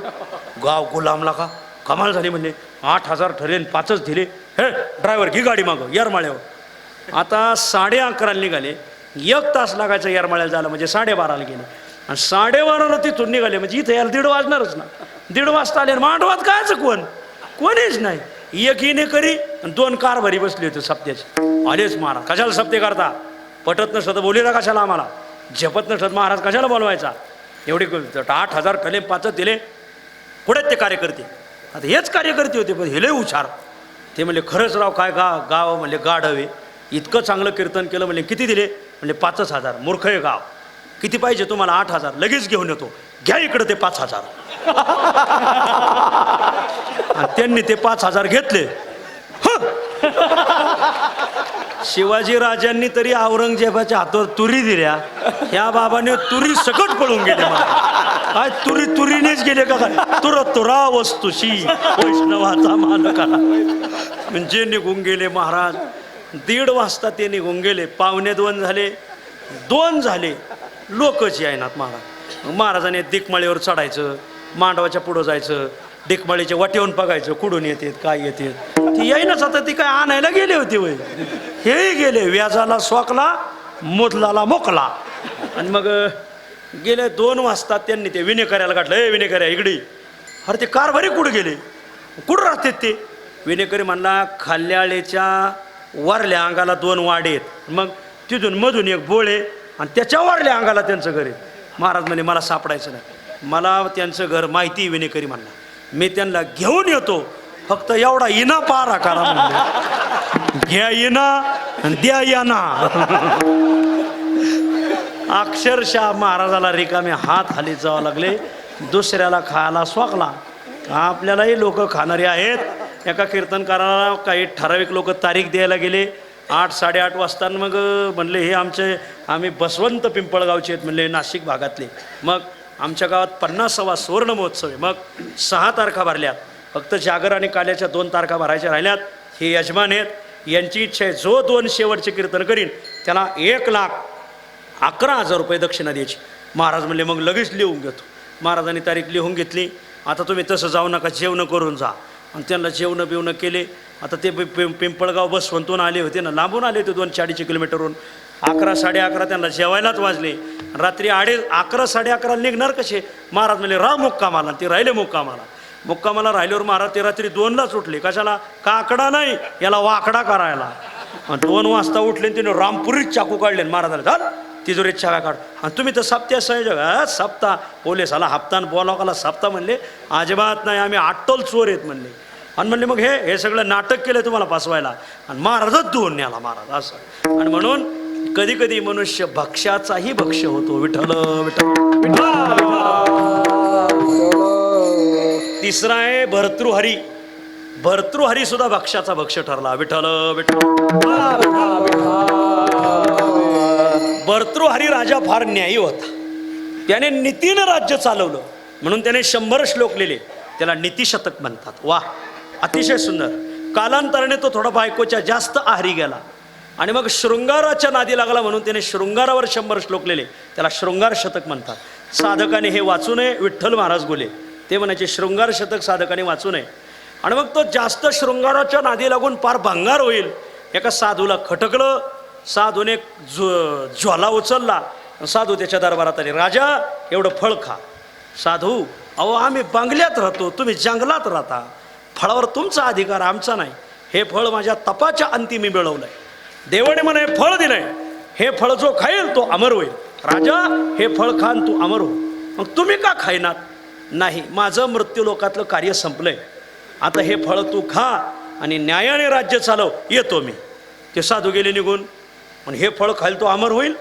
गाव गुलामला का कमाल झाली. म्हणले 8,000 ठरेल, 5च दिले. हे ड्रायव्हर घे गाडी मागं येरमाळ्यावर. आता 11:30 निघाले. 1 तास लागायचा येरमाळ्याला जायला, म्हणजे 12:30 गेले. आणि 12:30 तिथून निघाले म्हणजे इथे यायला 1:30 वाजणारच ना. 1:30 वाजता आले. मांडवात कायच कोणीच नाही. 1 इनेकरी आणि 2 कारभारी बसली होती सप्त्याची. आलेच महाराज. कशाला सप्ते करता, पटत नसतं तर बोलीला कशाला, आम्हाला झेपत नसत महाराज कशाला बोलवायचा. एवढे 8,000 ठरले, 5च दिले. कुठे ते कार्यकर्ते. आता हेच कार्यकर्ते होते, पण हे लय हुशार. ते म्हणले खरंच राव काय गाव म्हणले गाढवे, इतकं चांगलं कीर्तन केलं. म्हणले किती दिले, म्हणले 5,000. मूर्ख आहे गाव. किती पाहिजे तुम्हाला, 8,000. लगेच घेऊन येतो, घ्या इकडं ते 5,000. आणि त्यांनी ते 5,000 घेतले. शिवाजी राजांनी तरी औरंगजेबाच्या हातावर तुरी दिल्या, ह्या बाबाने तुरी सकट पळून गेले. काय तुरीनेच गेले का काय. तुरा वस्तुशी वैष्णवाचा मान करा म्हणजे निघून गेले महाराज. 1:30 वाजता ते निघून गेले. 1:45 झाले, 2 झाले, लोकच येईनात महाराज. महाराजांनी दिकमाळीवर चढायचं, मांडवाच्या पुढं जायचं, दिकमाळीच्या वाटेवून बघायचं कुठून येतात काय येतात. ती येईनच. आता ती काय आणायला गेले होते वय, हेही गेले. व्याजाला स्वाकला, मुदलाला मोकला. आणि मग गेले 2 वाजता त्यांनी ते विनेकऱ्याला गाठलं. ए विनेकऱ्या इकडे. अरे ते कारभारी कुठं गेले, कुठं राहतात ते. विनेकरी म्हणला खाल्याळेच्या वरल्या अंगाला 2 वाडे आहेत, मग तिथून मधून 1 बोळे आणि त्याच्या वरल्या अंगाला त्यांचं घर आहे. महाराज म्हणे मला सापडायचं नाही, मला त्यांचं घर माहिती. विनेकरी म्हणला मी त्यांना घेऊन येतो, फक्त एवढा इना पारा करा म्हणजे. घ्या इना आणि द्या याना. अक्षरशः महाराजाला रिकामे हात हाली जावं लागले. दुसऱ्याला खायला स्वाकला. आपल्यालाही लोक खाणारे आहेत. एका कीर्तनकाराला काही ठराविक लोक तारीख द्यायला गेले 8 साडेआठ वाजता. मग म्हणले हे आम्ही बसवंत पिंपळगावचे आहेत म्हणले, नाशिक भागातले. मग आमच्या गावात 50वा सुवर्ण महोत्सव आहे. मग 6 तारखा भरल्यात, फक्त जागर आणि काल्याच्या 2 तारखा भरायच्या राहिल्यात. हे यजमान आहेत, यांची इच्छा आहे जो 2 शेवटचे कीर्तन करीन त्याला 1,11,000 रुपये दक्षिणा द्यायची. महाराज म्हणले मग लगेच लिहून घेतो. महाराजांनी तारीख लिहून घेतली. आता तुम्ही तसं जाऊ नका, जेवणं करून जा. आणि त्यांना जेवणं बिवणं केले. आता ते पिंपळगाव बसवंतून आले होते ना, लांबून आले होते 2-4 किलोमीटरहून. 11 साडेअकरा त्यांना जेवायलाच वाजले. रात्री 11 साडेअकरा निघणार कसे. महाराज म्हणले राह मुक्कामाला. ते राहिले मुक्कामाला राहिल्यावर महाराज ते रात्री 2लाच उठले. कशाला, काकडा नाही याला वाकडा करायला. 2 वाजता उठले, तिने रामपुरीत चाकू काढले. महाराजाला झालं तिजोरीत चाव्या काढ. आणि तुम्ही तर सप्त्या संयोजक सप्ता पोलिसाला हप्ता बोलावकाला सप्ता म्हणले. अजिबात नाही, आम्ही अट्टल चोर आहेत म्हणले. आणि म्हणले मग हे सगळं नाटक केलं तुम्हाला फसवायला, आणि महाराजच धुवून न्याला महाराज असं. आणि म्हणून कधी कधी मनुष्य भक्ष्याचाही भक्ष्य होतो. विठ्ठल विठ्ठल. तिसरा आहे भर्तृहरी. भर्तृहरी सुद्धा भक्ष्याचा भक्ष्य ठरला. विठ्ठल विठ्ठल. भर्तृहरी राजा फार न्यायी होता. त्याने नीतीनं राज्य चालवलं म्हणून त्याने 100 श्लोक लिहिले. त्याला नीतिशतक म्हणतात. वा, अतिशय सुंदर. कालांतराने तो थोडा बायकोच्या जास्त आहारी गेला आणि मग शृंगाराच्या नादी लागला म्हणून त्याने शृंगारावर 100 श्लोक लिहिले. त्याला शृंगार शतक म्हणतात. साधकाने हे वाचू नये. विठ्ठल महाराज बोले ते म्हणायचे शृंगार शतक साधकाने वाचू नये. आणि मग तो जास्त शृंगाराच्या नादी लागून पार भंगार होईल. एका साधूला खटकलं. साधूने ज्वाला उचलला. साधू त्याच्या दरबारात आले. राजा, एवढं फळ खा. साधू, अहो आम्ही बंगल्यात राहतो, तुम्ही जंगलात राहता, फळावर तुमचा अधिकार आमचा नाही. हे फळ माझ्या तपाच्या अंती मी मिळवलंय. देवाने मला हे फळ दिलंय. हे फळ जो खाईल तो अमर होईल. राजा, हे फळ खान तू अमर हो. मग तुम्ही का खाईनात? नाही, माझं मृत्यू लोकातलं कार्य संपलंय. आता हे फळ तू खा आणि न्यायाने राज्य चालव. येतो मी. ते साधू गेले निघून. पण हे फळ खाईल तो अमर होईल.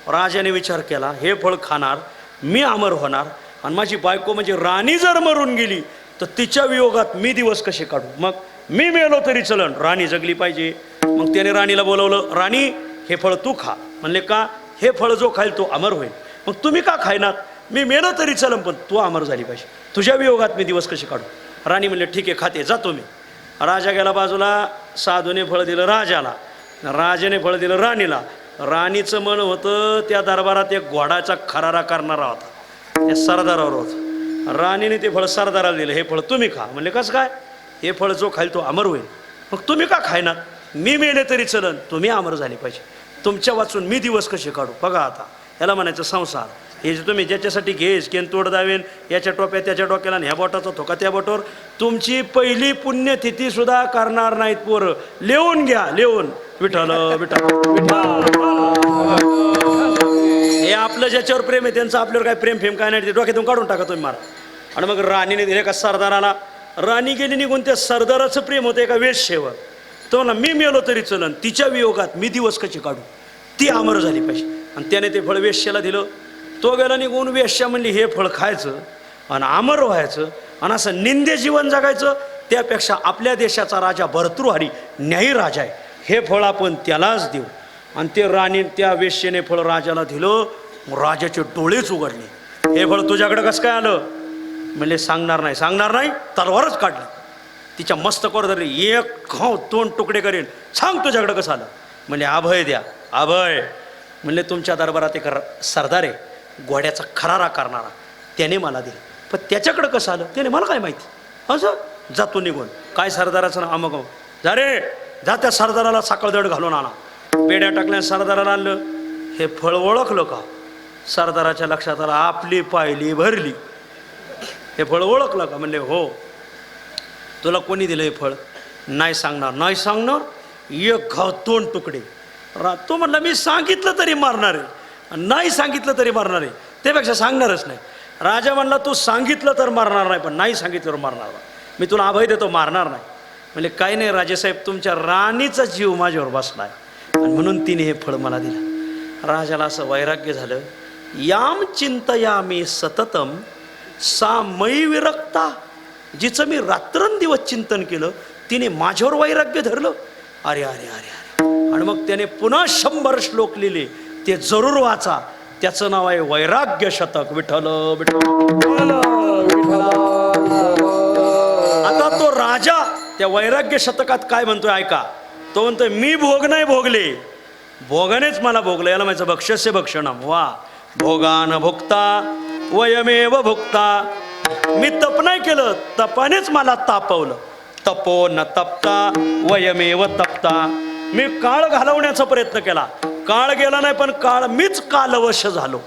राजाने विचार केला, हे फळ खाणार मी अमर होणार, आणि माझी बायको म्हणजे राणी जर मरून गेली तर तिच्या वियोगात मी दिवस कसे काढू? मग मी मेलो तरी चलन, राणी जगली पाहिजे. मग त्याने राणीला बोलवलं. राणी, हे फळ तू खा. म्हणले का? हे फळ जो खाईल तो अमर होईल. मग तुम्ही का खायनात? मी मेलो तरी चलन, पण तू अमर झाली पाहिजे. तुझ्या वियोगात मी दिवस कसे काढू? राणी म्हणले ठीक आहे, खाते, जातो मी. राजा गेला बाजूला. साधूने फळ दिलं राजाला, राजाने फळ दिलं राणीला. राणीचं मन होतं त्या दरबारात एक घोडाचा खरारा करणारा होता, त्या सरदारावर होतं. राणीने ते फळ सरदाराला दिलं. हे फळ तुम्ही खा. म्हणले कसं काय? हे फळ जो खाईल तो अमर होईल. मग तुम्ही का खायनात? मी मेले तरी चलन, तुम्ही अमर झाली पाहिजे. तुमच्या वाचून मी दिवस कसे काढू? बघा आता, याला म्हणायचं संसार. हे जे तुम्ही ज्याच्यासाठी घेस केन तोड दावेन, याच्या टोप्या त्याच्या डोक्याला, ह्या बोटाचा धोका त्या बोटावर, तुमची पहिली पुण्यतिथी सुद्धा करणार नाहीत पोरं. लिहून घ्या, लिहून. विठ्ठल विठ्ठल विठ्ठल. हे आपलं ज्याच्यावर प्रेम आहे त्यांचं आपल्यावर काय प्रेम फेम काय नाही, ते डोक्यातून काढून टाका तुम्ही मारा. आणि मग राणीने दिले का सरदाराला. राणी गेली निघून. त्या सरदाराचं प्रेम होतं एका वेश्येवर. तो ना मी मेलो तरी चलन, तिच्या वियोगात मी दिवस कसे काढू? ती अमर झाली पाहिजे. आणि त्याने ते फळ वेश्याला दिलं. तो गेला निघून. वेश्या म्हणली हे फळ खायचं आणि अमर व्हायचं आणि असं निंदे जीवन जगायचं, त्यापेक्षा आपल्या देशाचा राजा भर्तृहरी न्यायी राजा आहे, हे फळ आपण त्यालाच देऊ. आणि ते राणी त्या वेश्येने फळ राजाला दिलं. राजाचे डोळेच उघडले. हे फळ तुझ्याकडे कसं काय आलं? म्हणले सांगणार नाही. सांगणार नाही? तलवारच काढली. तिच्या मस्तकावर धरली. एक खाऊ 2 तुकडे करेन. सांग तुझ्याकडे कसं आलं? म्हणले अभय द्या. अभय. म्हणले तुमच्या दरबारात एक सरदार आहे, घोड्याचा खरारा करणारा, त्याने मला दिलं. पण त्याच्याकडं कसं आलं? त्याने मला काय माहिती. असं जातो निघून. काय सरदाराचं ना अमग. जा रे, जा त्या सरदाराला साखळदड घालून आणा. बेड्या टाकल्या. सरदाराला आणलं. हे फळ ओळखलं का? सरदाराच्या लक्षात आलं. आपली पायली भरली. हे फळ ओळखलं का? म्हणले हो. तुला कोणी दिलं हे फळ? नाही सांगणार. नाही सांगणार? एक घाव 2 तुकडे. तो म्हणला मी सांगितलं तरी मारणार आहे, नाही सांगितलं तरी मारणार आहे, त्यापेक्षा सांगणारच नाही. राजा म्हणला तू सांगितलं तर मारणार नाही, पण नाही सांगितलं तर मारणार नाही. मी तुला अभय देतो, मारणार नाही. म्हणजे काही नाही राजेसाहेब, तुमच्या राणीचा जीव माझ्यावर बसला आहे आणि म्हणून तिने हे फळ मला दिलं. राजाला असं वैराग्य झालं. याम चिंतयामी सततम सा मयी विरक्ता. जिचं मी रात्रंदिवस चिंतन केलं तिने माझ्यावर वैराग्य धरलं. अरे अरे अरे अरे. आणि मग त्याने पुन्हा 100 श्लोक लिहिले. ते जरूर वाचा. त्याचं नाव आहे वैराग्य शतक. विठ्ठल विठ्ठल. आता तो राजा त्या वैराग्य शतकात काय म्हणतोय ऐका. तो म्हणतोय मी भोग नाही भोगले, भोगानेच मला भोगलं. याला म्हणायचं भक्ष्यस्य भक्षणम. वा. भोगान भुक्ता वयमेव भुक्ता. मी तप नाही केलं, तपानेच मला तापवलं. तपो न तपता वयमेव तपता. मी काळ घालवण्याचा प्रयत्न केला, काळ गेला नाही, पण काळ मीच कालवश झालो.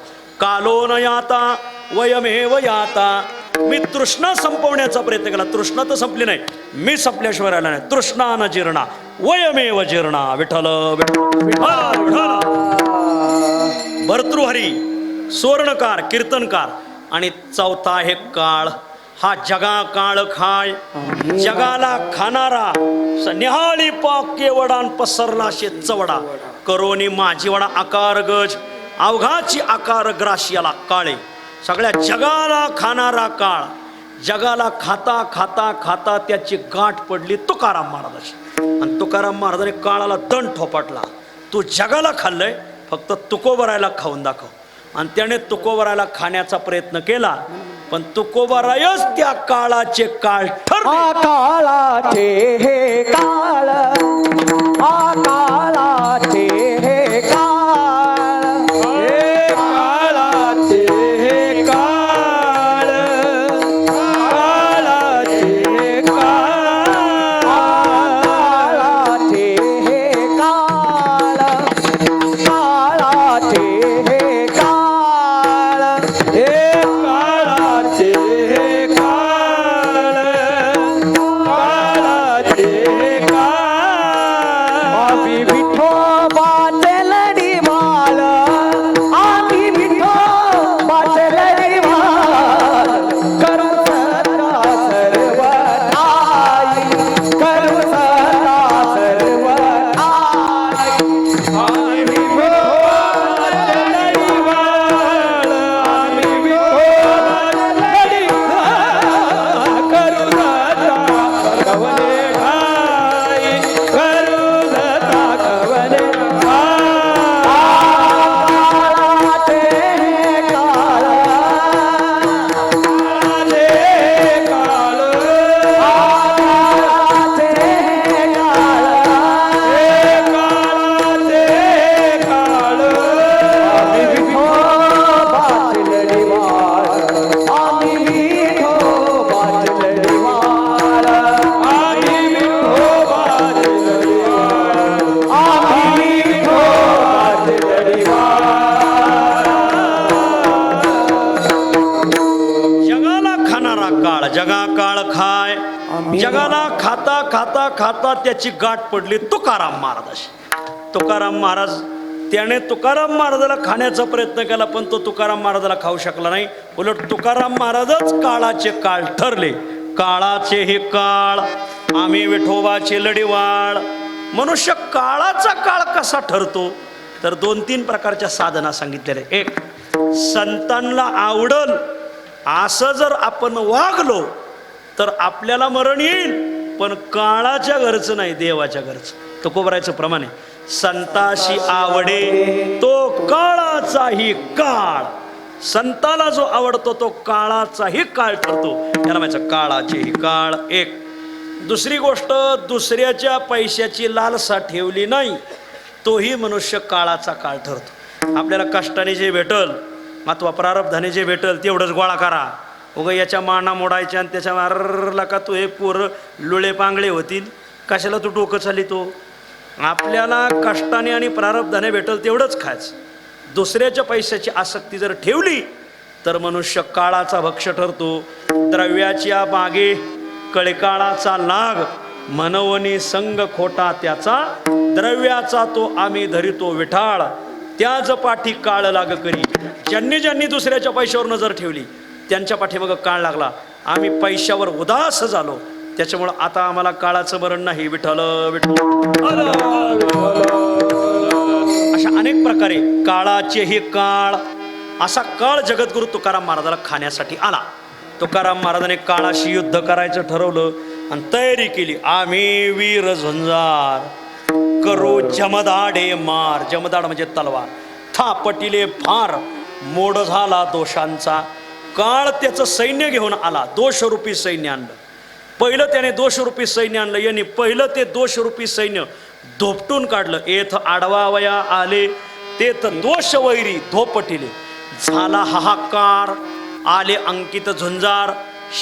कालो न याता वयमेव याता. मी तृष्णा संपवण्याचा प्रयत्न केला, तृष्णा तर संपली नाही, मी संपल्याशिवाय राहिला नाही. तृष्णा न जीर्णा वयमेव जीर्णा. विठ्ठल विठ्ठल विठ्ठल. भर्तृ नृहरी स्वर्णकार कीर्तनकार आणि चौथा आहे काळ हा जगा काळ खाय जगाला खाणारा निहाळी पाके वडान पसरला शे चवडा करोनी माझी वडा आकार गज अवघाची आकार ग्राशियाला काळे सगळ्या जगाला खाणारा काळ जगाला खाता खाता खाता त्याची गाठ पडली तुकाराम महाराजाची आणि तुकाराम महाराजाने काळाला दंड ठोपटला तू जगाला खाल्लंय फक्त तुकोबरायला खाऊन दाखव आणि त्याने तुकोबरायला खाण्याचा प्रयत्न केला पण तुकोबरायच त्या काळाचे काळ ठरले काळाचे हे काळ काळाचे हे काळ हे काळाचे हे काळ काळाचे हे काळ काळाचे हे काळ काळाचे हे काळ हे काळाचे हे काळ काळाचे हे काळ आम्ही विठोबाचे लढी माळ आम्ही विठोबाचे लढी माळ करू सदा सर्व आई करू सदा सर्व आई आम्ही विठोबाचे लढी माळ आम्ही विठोबाचे लढी माळ करू सदा कवने घाई करू सदा कवने काळाचे काळ काळाचे काळ काळाचे काळ आम्ही विठोबाचे लढी माळ आम्ही विठोबाचे लढी माळ आम्ही विठोबाचे लढी माळ आम्ही विठोबाचे लढी जगाला खाणारा काळ जगा काळ खाय जगाला खाता खाता खाता त्याची गाठ पडली तुकाराम महाराजाशी तुकाराम महाराज त्याने तुकाराम महाराजाला खाण्याचा प्रयत्न केला पण तो तुकाराम महाराजाला खाऊ शकला नाही उलट तुकाराम महाराजच काळाचे काळ ठरले काळाचे हे काळ आम्ही विठोबाचे लढीवाळ मनुष्य काळाचा काळ कसा ठरतो तर 2-3 प्रकारच्या साधना सांगितलेल्या एक संतांना आवडल असं जर आपण वागलो तर आपल्याला मरण येईल पण काळाच्या घरचं नाही देवाच्या घरचं तुकोबरायचं प्रमाण आहे संताशी आवडे तो काळाचाही काळ संताला जो आवडतो तो काळाचाही काळ ठरतो याला म्हणायचं काळाचेही काळ एक दुसरी गोष्ट दुसऱ्याच्या पैशाची लालसा ठेवली नाही तोही मनुष्य काळाचा काळ ठरतो आपल्याला कष्टाने जे भेटल अथवा प्रारब्धाने जे भेटल तेवढंच गोळा करा उगा याच्या माना मोडायच्या आणि त्याच्या मारला का तू हे पोरं लुळे पांगळे होतील कशाला तू डोकं चाली तो आपल्याला कष्टाने आणि प्रारब्धाने भेटल तेवढंच खायचं दुसऱ्याच्या पैशाची आसक्ती जर ठेवली तर मनुष्य काळाचा भक्ष ठरतो द्रव्याच्या मागे कळकाळाचा लाग मनवनी संग खोटा त्याचा द्रव्याचा तो आम्ही धरितो विठाळ त्याच पाठी काळ लाग करी ज्यांनी ज्यांनी दुसऱ्याच्या पैशावर नजर ठेवली त्यांच्या पाठीमागं काळ लागला आम्ही पैशावर उदास झालो त्याच्यामुळं आता आम्हाला काळाचं मरण नाही विठ्ठल विठ्ठल अशा अनेक प्रकारे काळाचे हे काळ असा काळ जगद्गुरु तुकाराम महाराजाला खाण्यासाठी आला तुकाराम महाराजाने काळाशी युद्ध करायचं ठरवलं आणि तयारी केली आम्ही वीर झुंजार करू जमदाडे मार जमदाड म्हणजे तलवार थापटिले फार मोड झाला दोषांचा काळ त्याचं सैन्य घेऊन आला दोषरूपी सैन्य आणलं पहिलं त्याने दोषरूपी सैन्य आणलं यांनी पहिलं ते दोषरूपी सैन्य धोपटून काढलं एथ आडवावया आले तेथ दोष वैरी धोपटिले झाला हाहाकार आले अंकित झुंजार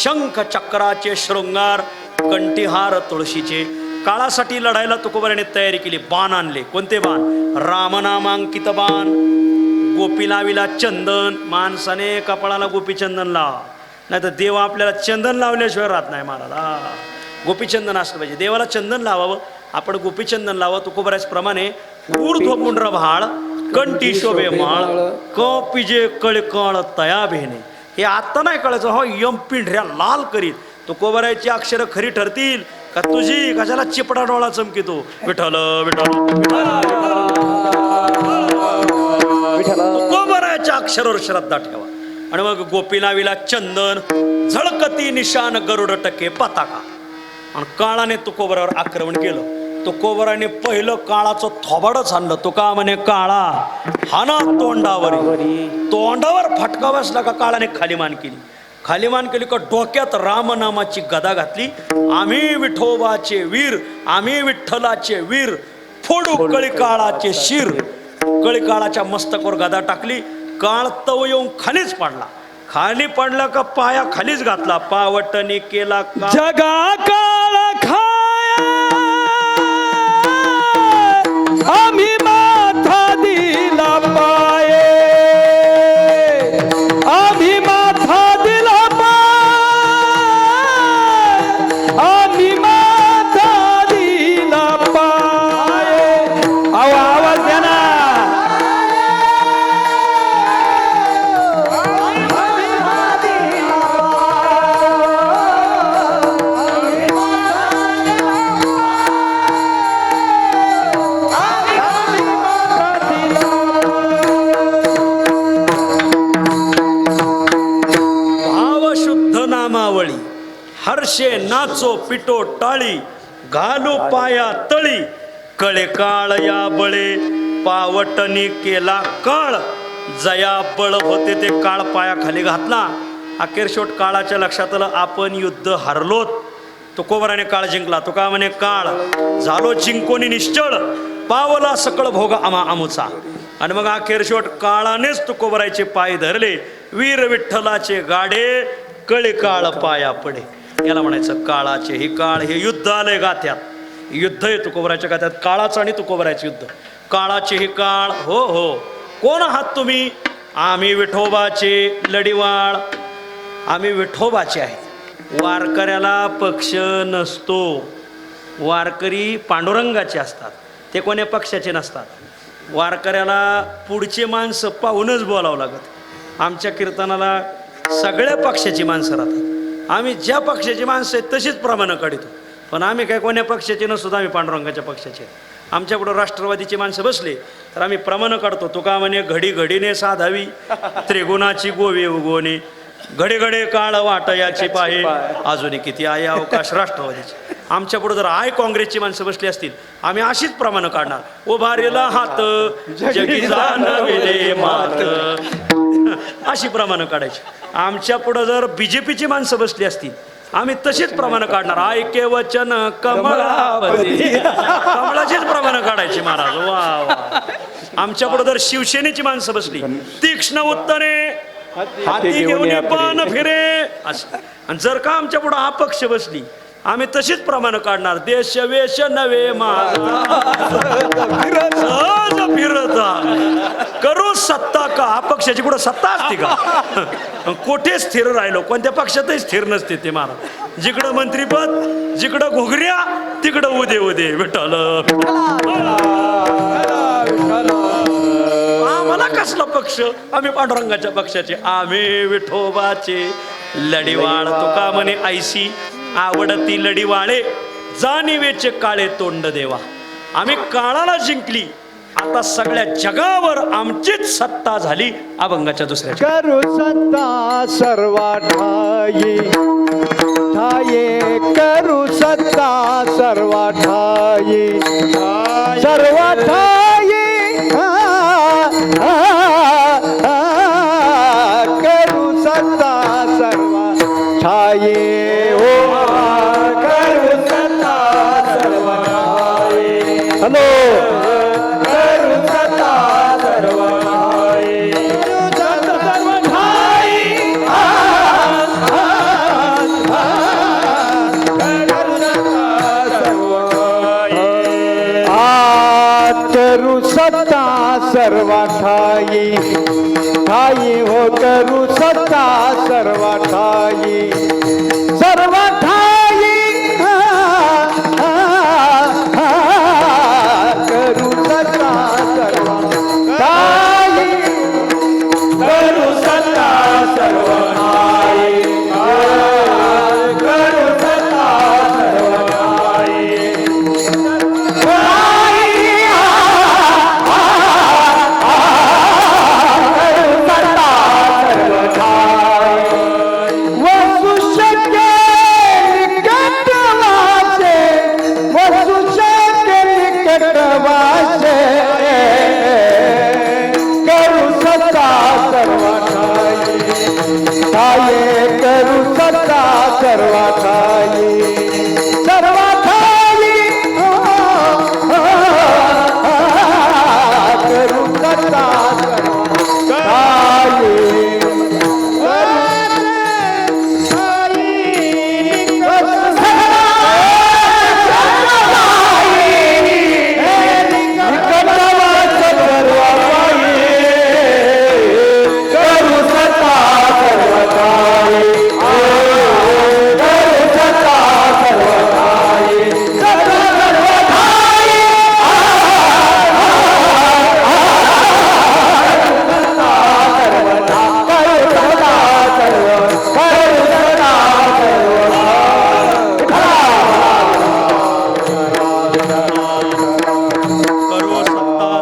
शंख चक्राचे शृंगार कंठीहार तुळशीचे काळासाठी लढायला तुकोबाराने तयारी केली बाण आणले कोणते बाण रामनामांकित बाण गोपी लाविला चंदन माणसाने कपाळाला गोपीचंदन लाव नाही तर देव आपल्याला चंदन लावल्याशिवाय राहत नाही महाराज गोपीचंदन असलं पाहिजे देवाला चंदन लावावं आपण गोपीचंदन लावावं तुकोबाराज प्रमाणे ऊर्ध्वपुंड्र भाळ कंठी शोभे माळ पिजे कळकळ तया भेणे. हे आता नाही कळायचं हो यम पिंढऱ्या लाल करीत. तुकोबरायची अक्षरं खरी ठरतील का तुझी कशाला चिपडा डोळा चमकितो. विठ्ठल विठ्ठल तुकोबरायच्या अक्षरावर श्रद्धा ठेवा. आणि मग गोपीनावीला चंदन झळकती निशान गरुड टके पताका. आणि काळाने तुकोबरावर आक्रमण केलं. तुकोबराने पहिलं काळाचं थोबाडच आणलं. तुका म्हणे काळा हा ना तोंडावर फटका बसला का काळाने खालीमान केली. खालीमान केली का डोक्यात रामनामाची गदा घातली. आम्ही विठोबाचे वीर, आम्ही विठ्ठलाचे वीर, फोडू कळीकाळाचे शिर. कळीकाळाच्या मस्तकावर गदा टाकली. काळ तव येऊन खालीच पडला. खाली पडला का पाया खालीच घातला. पावटने केला का जगा काळ खाया आम्ही माथा दिला पाये. आम्ही माथा दिला पाय. आम्ही माथा दिला पाय. आवाज द्या ना. हर्षे नाचो पिटो टाळी घालू पाया तळी. कळे काळ या बळे पावटनी केला काळ. जया बळ होते ते काळ पाया खाली घातला. अखेर शेवट काळाच्या लक्षात आलं आपण युद्ध हरलोत. तुकोबराने काळ जिंकला. तुका म्हणे काळ झालो जिंकोनी निश्चळ. पावला सकळ भोग आमा आमुचा. आणि मग अखेर शेवट काळानेच तुकोबरायचे पाय धरले. वीर विठ्ठलाचे गाडे कळे काळ पाया पडे. याला म्हणायचं काळाचे ही काळ. हे युद्ध आलंय गाथ्यात. युद्ध आहे तुकोबराच्या गाथ्यात. काळाचं आणि तुकोबरायचं युद्ध. काळाचे ही काळ. हो हो. कोण आहात तुम्ही. आम्ही विठोबाचे लढीवाळ. आम्ही विठोबाचे आहेत. वारकऱ्याला पक्ष नसतो. वारकरी पांडुरंगाचे असतात. ते कोण्या पक्षाचे नसतात. वारकऱ्याला पुढचे माणसं पाहूनच बोलावं लागत. आमच्या कीर्तनाला सगळ्या पक्षाची माणसं राहतात. आम्ही ज्या पक्षाची माणसं आहेत तशीच प्रमाण काढतो. पण आम्ही काय कोण्या पक्षाचे नसतो. आम्ही पांडुरंगाच्या पक्षाचे. आमच्यापुढं राष्ट्रवादीची माणसं बसले तर आम्ही प्रमाण काढतो. तुका म्हणे घडी घडीने साधावी त्रिगुणाची गोवे उगवणे. घडे घडे काळ वाट याची पाहे अजूनही किती आहे अवकाश राष्ट्रवादीचे. आमच्या पुढे जर आय काँग्रेसची माणसं बसली असतील आम्ही अशीच प्रमाण काढणार. उभारेला हात जगी जाणविले मात. अशी प्रमाण काढायची. आमच्या पुढं जर बीजेपीची माणसं बसली असतील आम्ही तशीच प्रमाण काढणार. ऐके वचन कमळापती. कमळाचीच प्रमाण काढायची महाराज. वा वा. आमच्या पुढे जर शिवसेनेची माणसं बसली तीक्ष्ण उत्तरे हाती घेऊन पान फिरे असं. आणि जर का आमच्या पुढे अपक्ष बसली आम्ही तशीच प्रमाण काढणार. देश वेश नवे माझा सहज फिरता करू सत्ता का. अपक्षाची कुठं सत्ता असते का. कोठे स्थिर राहिलो. कोणत्या पक्षातही स्थिर नसते ते महाराज. जिकडं मंत्रीपद जिकडं घुगऱ्या तिकडं उदे उदे विठ्ठल. आम्हाला कसला पक्ष. आम्ही पांडुरंगाच्या पक्षाचे. आम्ही विठोबाचे लढीवाळ. तुका म्हणे ऐशी आवडती लढीवाळे जाणीवेचे काळे तोंड देवा. आम्ही काळाला जिंकली. आता सगळ्या जगावर आमचीच सत्ता झाली. अभंगाच्या दुसऱ्या करू सत्ता सर्वा ठाई ठाये. करू सत्ता सर्वा ठाई सर्वा ठाई. करू सत्ता सर्वा ठाई. हॅलो. करू सत्ता सर्वा ठाई ठाई हो. करू सत्ता सर्वा ठाई सर्वा ठाई. करू सत्ता सर्वा ठाई. सत्ता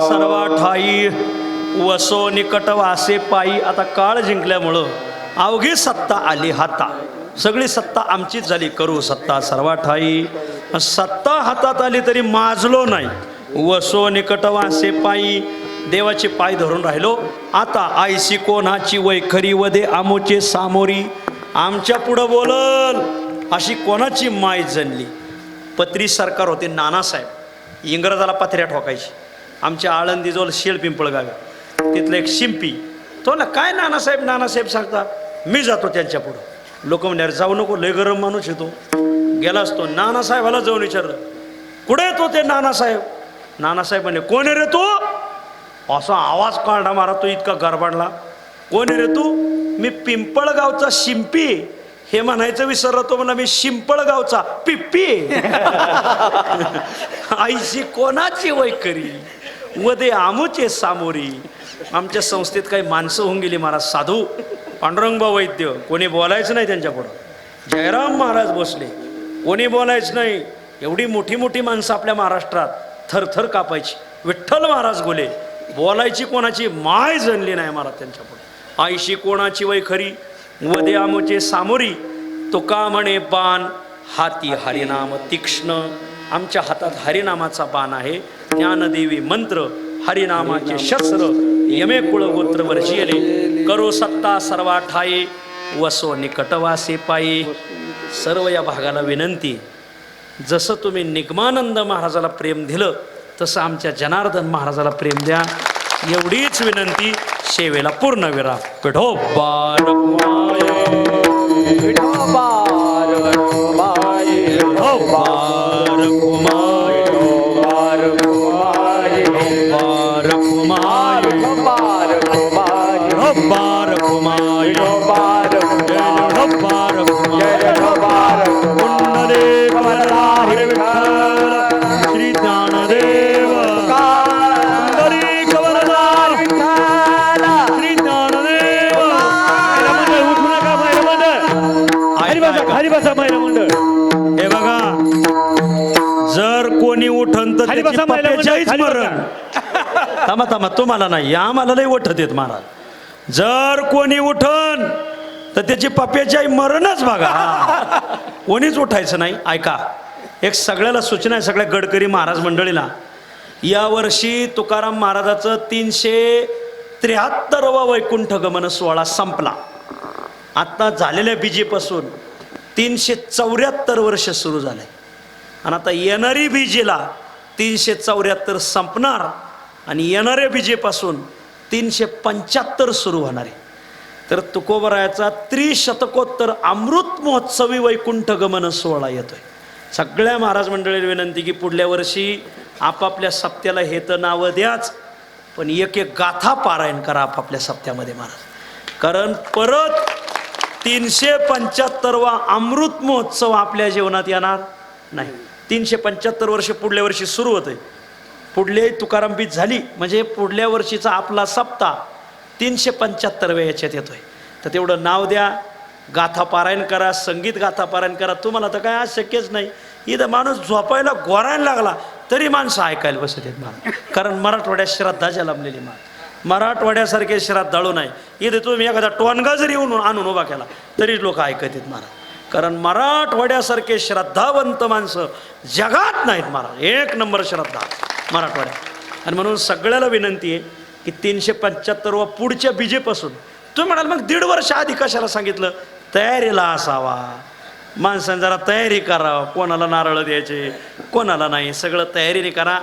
सर्वठायी वसो निकट वासे पायी. आता काळ जिंकल्यामुळं अवघी सत्ता आली हाता. सगळी सत्ता आमचीच झाली. करू सत्ता सर्वा ठाई. सत्ता हातात आली तरी माजलो नाही. वसो निकट वासे पायी. देवाचे पाय धरून राहिलो. आता आयसी कोणाची वैखरी वदे आमोचे सामोरी. आमच्या पुढं बोलल अशी कोणाची माय जनली. पत्री सरकार होते नानासाहेब. इंग्रजाला पत्र्या ठोकायची. आमच्या आळंदीजवळ शेळ पिंपळगाव तिथलं एक शिंपी. तो ना काय नानासाहेब सांगता. मी जातो त्यांच्या पुढं. लोक म्हणणार जाऊ नको लय गरम माणूस येतो. गेला असतो नानासाहेबाला जाऊन विचारलं कुठे येतो ते नानासाहेब. नानासाहेब म्हणे कोण रे तू. असा आवाज काढला मारा तो इतका गरबाडला. कोण रे तू. मी पिंपळगावचा शिंपी. हे म्हणायचं विसरलो तो म्हणा मी शिंपळगावचा पिप्पी. आईशी कोणाची वैखरी वदे आमुचे सामोरी. आमच्या संस्थेत काही माणसं होऊन गेली महाराज. साधू पांडुरंगबा वैद्य कोणी बोलायचं नाही त्यांच्यापुढं. जयराम महाराज बसले कोणी बोलायचं नाही. एवढी मोठी मोठी माणसं आपल्या महाराष्ट्रात थरथर कापायची. विठ्ठल महाराज बोले बोलायची कोणाची माय जनली नाही महाराज त्यांच्यापुढे. आईशी कोणाची वैखरी वदे आमुचे सामोरी. तुका म्हणे बाण हाती हरिनाम तीक्ष्ण. आमच्या हातात हरिनामाचा बाण आहे. ज्ञानदेवी मंत्र हरिनामाचे शस्त्र यमे कुळ गोत्र वर्षियले. करो सत्ता सर्वा ठाये वसो निकटवासे पाये. सर्व या भागाला विनंती. जसं तुम्ही निगमानंद महाराजाला प्रेम दिलं तसं आमच्या जनार्दन महाराजाला प्रेम द्या. एवढीच विनंती. सेवेला पूर्ण विराम. विठोबार श्री ज्ञानदेव श्री ज्ञानदेव. हरिभाषा महिला मंडळ. हे बघा जर कोणी उठन तर त्याची पप्प्याच्याहीच मरण. थांबा तुम्हाला नाही आम्हाला लई उठत येत महाराज. जर कोणी उठन तर त्याची पप्प्याच्याही मरणच बघा. कोणीच उठायचं नाही. ऐका एक सगळ्याला सूचना आहे सगळ्या गडकरी महाराज मंडळीला. यावर्षी तुकाराम महाराजाचं 373वा वैकुंठ गमन सोहळा संपला. आता झालेल्या बीजेपासून 374 वर्ष सुरू झाले. आणि आता येणारी बीजेला 374 संपणार. आणि येणाऱ्या बीजेपासून 375 सुरू होणार आहे. तर तुकोबरायाचा त्रिशतकोत्तर अमृत महोत्सवी वैकुंठ गमन सोहळा येतोय. सगळ्या महाराज मंडळीला विनंती की पुढल्या वर्षी आपापल्या सप्त्याला हे तर नावं द्याच पण एक एक गाथा पारायण करा आपापल्या सप्त्यामध्ये महाराज. कारण परत 375वा अमृत महोत्सव आपल्या जीवनात येणार नाही. 375 वर्ष पुढल्या वर्षी सुरू होतंय. पुढले तुकाराम बीज झाली म्हणजे पुढल्या वर्षीचा आपला सप्ताह 375व्या याच्यात येतोय. तर तेवढं नाव द्या. गाथा पारायण करा. संगीत गाथा पारायण करा. तुम्हाला तर काय आज शक्यच नाही. इथं माणूस झोपायला गोरायला लागला तरी माणसं ऐकायला बसत आहेत महाराज. कारण मराठवाड्यात श्रद्धा जन्मलेली महाराज. मराठवाड्यासारखे श्रद्धाळू नाही. इथे तुम्ही एखादा टोनगा जरी आणून उभा केला तरी लोक ऐकत आहेत महाराज. कारण मराठवाड्यासारखे श्रद्धावंत माणसं जगात नाहीत महाराज. एक नंबर श्रद्धा मराठवाड्यात. आणि म्हणून सगळ्याला विनंती आहे की 375वा पुढच्या बीजेपासून तुम्ही म्हणाल मग 1.5 वर्ष आधी कशाला सांगितलं. तयारीला असावा. माणसाने जरा तयारी करा. कोणाला नारळ द्यायचे कोणाला नाही. सगळं तयारीने करा.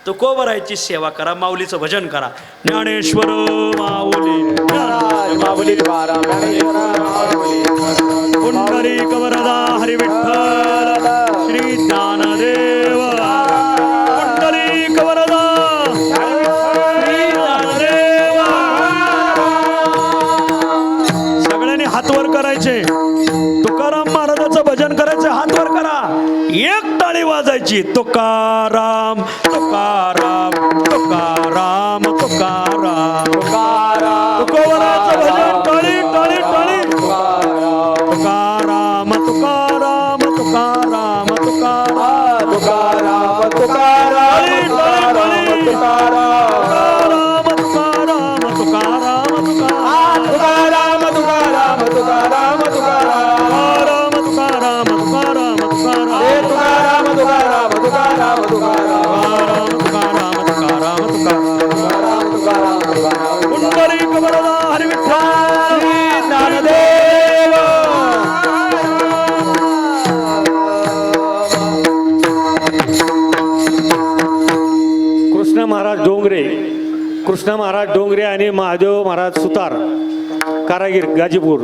तुकोबरायची सेवा करा, माऊलीचं भजन करा. ज्ञानेश्वर माऊली माऊली तुकाराम पुंडरी कवरदा हरी विठ्ठल श्री ज्ञानदेव पुंडरी कवरदा श्री ज्ञानदेव. सगळ्यांनी हातवर करायचे, तुकाराम महाराजाचं भजन करायचं, हातवर करा, एक टाळी वाजायची. तुकाराम तुकाराम तुकाराम तुकाराम तुकोबरायचं भजन, टाळी टाळी टाळी. तुकाराम तुकाराम तुकाराम तुकाराम तुकाराम तुकाराम तुकाराम तुकाराम तुकाराम तुकाराम तुकाराम तुकाराम तुकाराम तुकाराम तुकाराम तुकाराम तुकाराम हे तुकाराम तुकाराम तुकाराम तुकाराम तुकाराम तुकाराम तुकाराम. पुंडरी कवरदा हरी विठ्ठल श्री ज्ञानदेव. कृष्ण महाराज डोंगरे आणि महादेव महाराज सुतार कारागीर गाजीपूर.